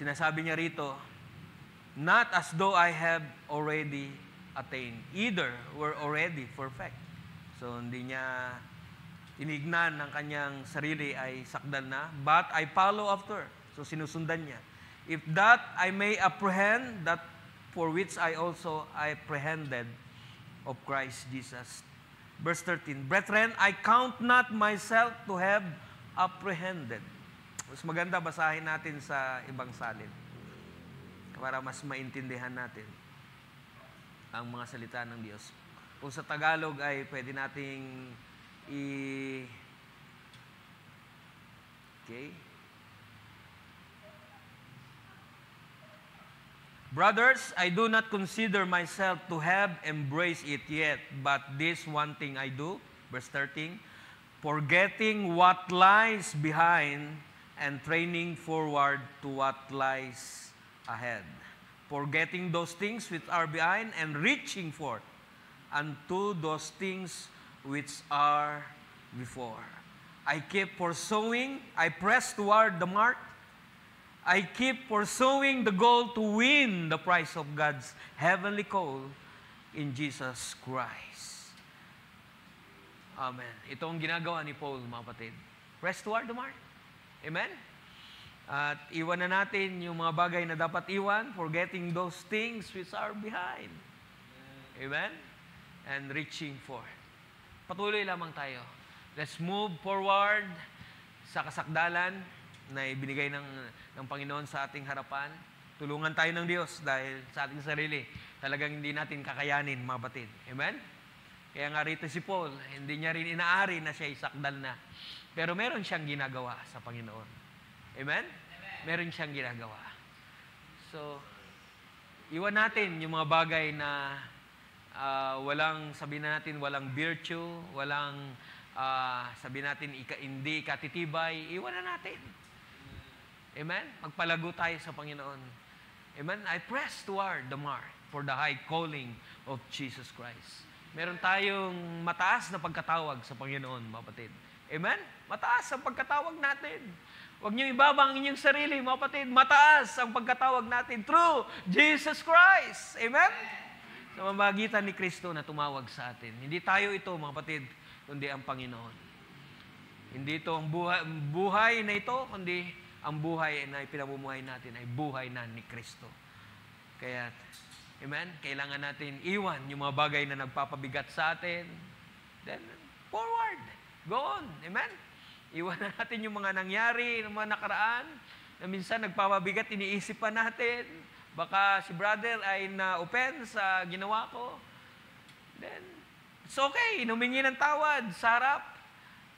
sinasabi niya rito, not as though I have already attained, either were already perfect. So, hindi niya tinignan ng kanyang sarili ay sakdal na, but I follow after. So, sinusundan niya. If that I may apprehend that for which I also apprehended of Christ Jesus. Verse 13, brethren, I count not myself to have apprehended. Mas maganda basahin natin sa ibang salin para mas maintindihan natin ang mga salita ng Diyos. Kung sa Tagalog ay pwede nating okay. Brothers, I do not consider myself to have embraced it yet, but this one thing I do, verse 13, forgetting what lies behind and training forward to what lies ahead. Forgetting those things which are behind and reaching forth unto those things which are before. I keep pursuing, I press toward the mark I keep pursuing the goal to win the prize of God's heavenly call in Jesus Christ. Amen. Ito ang ginagawa ni Paul, mga kapatid. Press toward the mark. Amen? At iwan na natin yung mga bagay na dapat iwan, forgetting those things which are behind. Amen? And reaching for. Patuloy lamang tayo. Let's move forward sa kasakdalan na ibinigay ng Panginoon sa ating harapan. Tulungan tayo ng Diyos dahil sa ating sarili, talagang hindi natin kakayanin, mga batid. Amen? Kaya nga rito si Paul, hindi niya rin inaari na siya isakdal na. Pero meron siyang ginagawa sa Panginoon. Amen? Meron siyang ginagawa. So, iwan natin yung mga bagay na walang, sabihin natin, walang virtue, walang, sabihin natin, hindi katitibay, iwan na natin. Amen? Magpalago tayo sa Panginoon. Amen? I press toward the mark for the high calling of Jesus Christ. Meron tayong mataas na pagkatawag sa Panginoon, mga kapatid. Amen? Mataas ang pagkatawag natin. Huwag niyo ibaba ang inyong sarili, mga kapatid. Mataas ang pagkatawag natin through Jesus Christ. Amen? Sa mamagitan ni Kristo na tumawag sa atin. Hindi tayo ito, mga kapatid, kundi ang Panginoon. Hindi ito ang buhay na ito, kundi ang buhay na ipinamumuhay natin ay buhay na ni Kristo. Kaya, amen, kailangan natin iwan yung mga bagay na nagpapabigat sa atin. Then, forward. Go on. Amen? Iwan na natin yung mga nangyari, yung mga nakaraan, na minsan nagpapabigat, iniisip pa natin. Baka si brother ay na-offend sa ginawa ko. Then, it's okay. Humingi ng tawad sa harap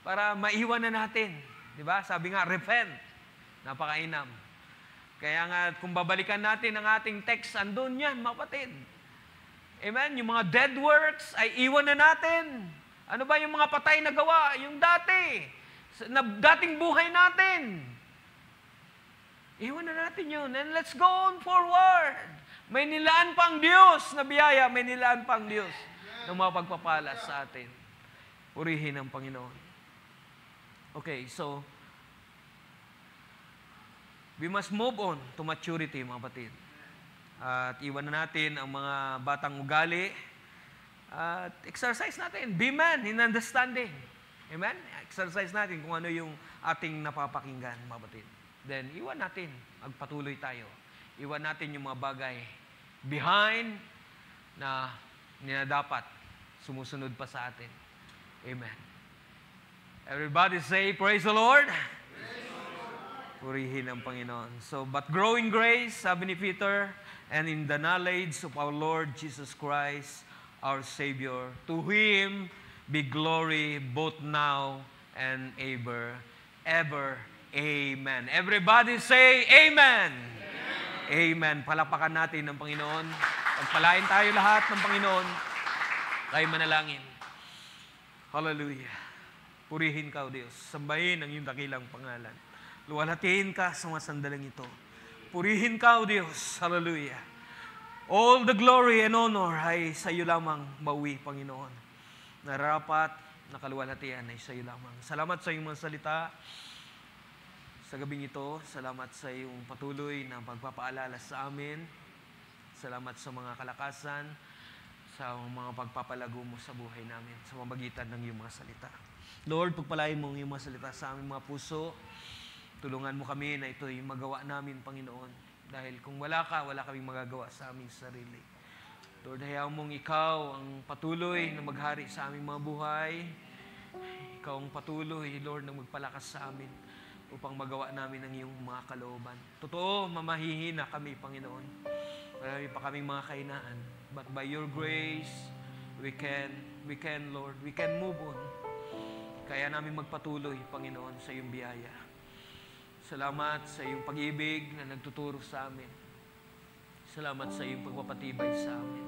para maiwan na natin. Diba? Sabi nga, repent. Napakainam. Kaya nga, kung babalikan natin ang ating text, andun yan, mga kapatid. Amen? Yung mga dead works ay iwan na natin. Ano ba yung mga patay na gawa? Yung dati. Na dating buhay natin. Iwan na natin yun. And let's go on forward. May nilaan pang Diyos na biyaya. May nilaan pang Diyos na mga pagpapala sa atin. Purihin ang Panginoon. Okay, so, we must move on to maturity, mga kapatid. At iwan na natin ang mga batang ugali. At exercise natin. Be man in understanding. Amen? Exercise natin kung ano yung ating napapakinggan, mga kapatid. Then, iwan natin. Magpatuloy tayo. Iwan natin yung mga bagay behind na dapat sumusunod pa sa atin. Amen. Everybody say, praise the Lord. Purihin ang Panginoon. So, but grow in grace, sabi ni Peter, and in the knowledge of our Lord Jesus Christ, our Savior. To Him be glory both now and ever. Amen. Everybody say, Amen. Amen. Palapakan natin ng Panginoon. Pagpalain tayo lahat ng Panginoon. Tayo manalangin. Hallelujah. Purihin ka, O Diyos. Sambahin ang iyong dakilang pangalan. Luwalhatiin ka sa mga sandaling ito. Purihin ka, O Diyos. Hallelujah. All the glory and honor ay sa iyo lamang mauwi, Panginoon. Nararapat na kaluwalhatian ay sa iyo lamang. Salamat sa iyong mga salita sa gabing ito. Salamat sa iyong patuloy na pagpapaalala sa amin. Salamat sa mga kalakasan, sa mga pagpapalago mo sa buhay namin, sa mamagitan ng iyong mga salita. Lord, pagpalain mo ang iyong mga salita sa aming mga puso. Tulungan mo kami na ito'y magawa namin, Panginoon. Dahil kung wala ka, wala kaming magagawa sa aming sarili. Lord, hayaan mong ikaw ang patuloy na maghari sa aming mga buhay. Ikaw ang patuloy, Lord, na magpalakas sa amin upang magawa namin ang iyong mga kalooban. Totoo, mamahihina kami, Panginoon. Marami pa kaming mga kahinaan. But by your grace, we can, Lord, we can move on. Kaya namin magpatuloy, Panginoon, sa iyong biyaya. Salamat sa iyong pag-ibig na nagtuturo sa amin. Salamat sa iyong pagpapatibay sa amin.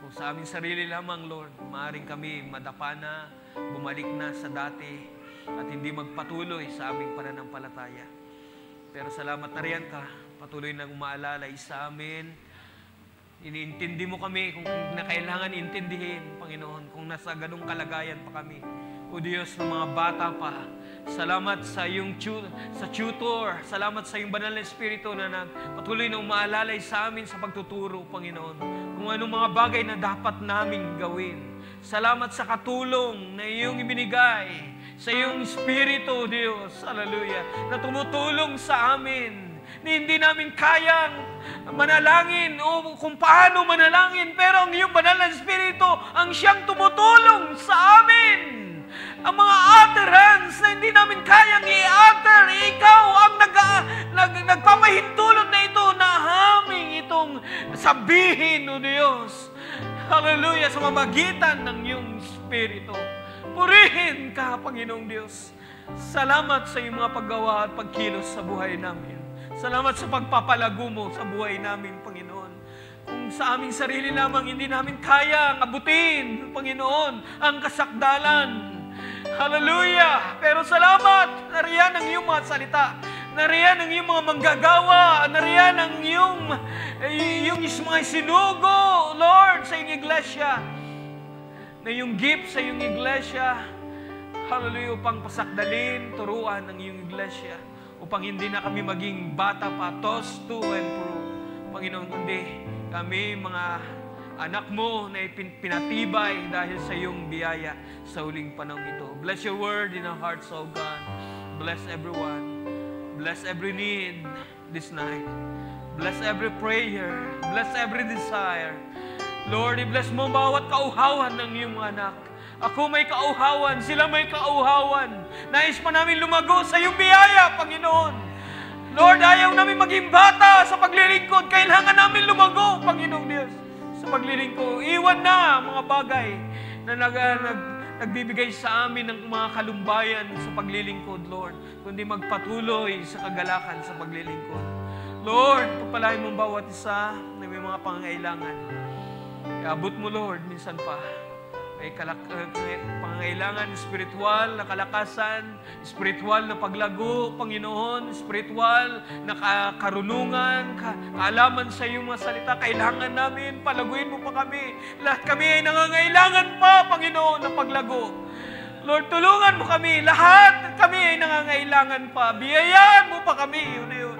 Kung sa aming sarili lamang, Lord, maaaring kami madapa na, bumalik na sa dati, at hindi magpatuloy sa aming pananampalataya. Pero salamat na riyan ka, patuloy na umaalalay sa amin. Iniintindi mo kami kung na kailangan intindihin, Panginoon, kung nasa ganung kalagayan pa kami. O Diyos, ng mga bata pa. Salamat sa iyong sa tutor. Salamat sa iyong banal na Espiritu na patuloy na umaalalay sa amin sa pagtuturo, Panginoon. Kung anong mga bagay na dapat naming gawin. Salamat sa katulong na iyong ibinigay sa iyong Espiritu, Diyos. Hallelujah. Na tumutulong sa amin. Na hindi namin kayang manalangin o kung paano manalangin. Pero ang iyong banal na Espiritu ang siyang tumutulong sa amin. Ang mga utterance na hindi namin kayang i-utter, ikaw ang nagpapahintulot na ito na aming itong sabihin, O Diyos. Hallelujah, sa mamagitan ng iyong Espiritu. Purihin ka, Panginoong Diyos. Salamat sa iyong mga paggawa at pagkilos sa buhay namin. Salamat sa pagpapalago mo sa buhay namin, Panginoon. Kung sa aming sarili lamang hindi namin kayang abutin, Panginoon, ang kasakdalan. Hallelujah! Pero salamat! Nariyan ang iyong mga salita. Nariyan ang iyong mga manggagawa. Nariyan ang iyong mga sinugo, Lord, sa iyong iglesia. Na iyong gift sa iyong iglesia. Hallelujah! Upang pasakdalin, turuan ng iyong iglesia. Upang hindi na kami maging bata pa, tossed to and fro. Panginoon, kundi kami mga anak mo na pinatibay dahil sa iyong biyaya sa huling panahon ito. Bless your word in our hearts, O God. Bless everyone. Bless every need this night. Bless every prayer. Bless every desire. Lord, i-bless mo bawat kauhawan ng iyong anak. Ako may kauhawan, sila may kauhawan. Nais pa namin lumago sa iyong biyaya, Panginoon. Lord, ayaw namin maging bata sa paglilingkod. Kailangan namin lumago, Panginoong Diyos, sa paglilingkod. Iwan na mga bagay na nagbibigay sa amin ng mga kalumbayan sa paglilingkod, Lord. Kundi magpatuloy sa kagalakan sa paglilingkod. Lord, pagpalain mong bawat isa na may mga pangangailangan. Iabot mo, Lord, minsan pa. May pangangailangan, spiritual na kalakasan, spiritual na paglago, Panginoon, spiritual na karunungan, kaalaman sa iyong mga salita. Kailangan namin, palaguin mo pa kami. Lahat kami ay nangangailangan pa, Panginoon, na paglago. Lord, tulungan mo kami. Lahat kami ay nangangailangan pa. Biyayaan mo pa kami, O Diyos.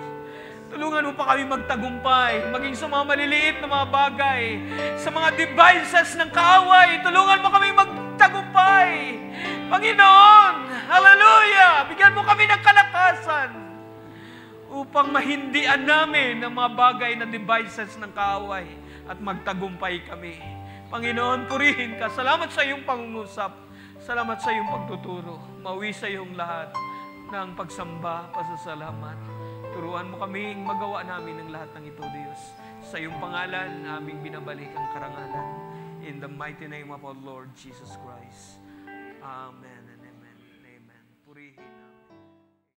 Tulungan mo pa kami magtagumpay, maging sa mga maliliit na mga bagay, sa mga devices ng kaaway. Tulungan mo kami magtagumpay. Panginoon, hallelujah! Bigyan mo kami ng kalakasan upang mahindian namin ang mga bagay na devices ng kaaway at magtagumpay kami. Panginoon, purihin ka. Salamat sa iyong pangungusap. Salamat sa iyong pagtuturo. Mauwi sa iyong lahat ng pagsamba, pasasalamat. Turuan mo kaming magawa namin ang lahat ng ito, Diyos. Sa iyong pangalan, aming binabalik ang karangalan. In the mighty name of our Lord Jesus Christ. Amen.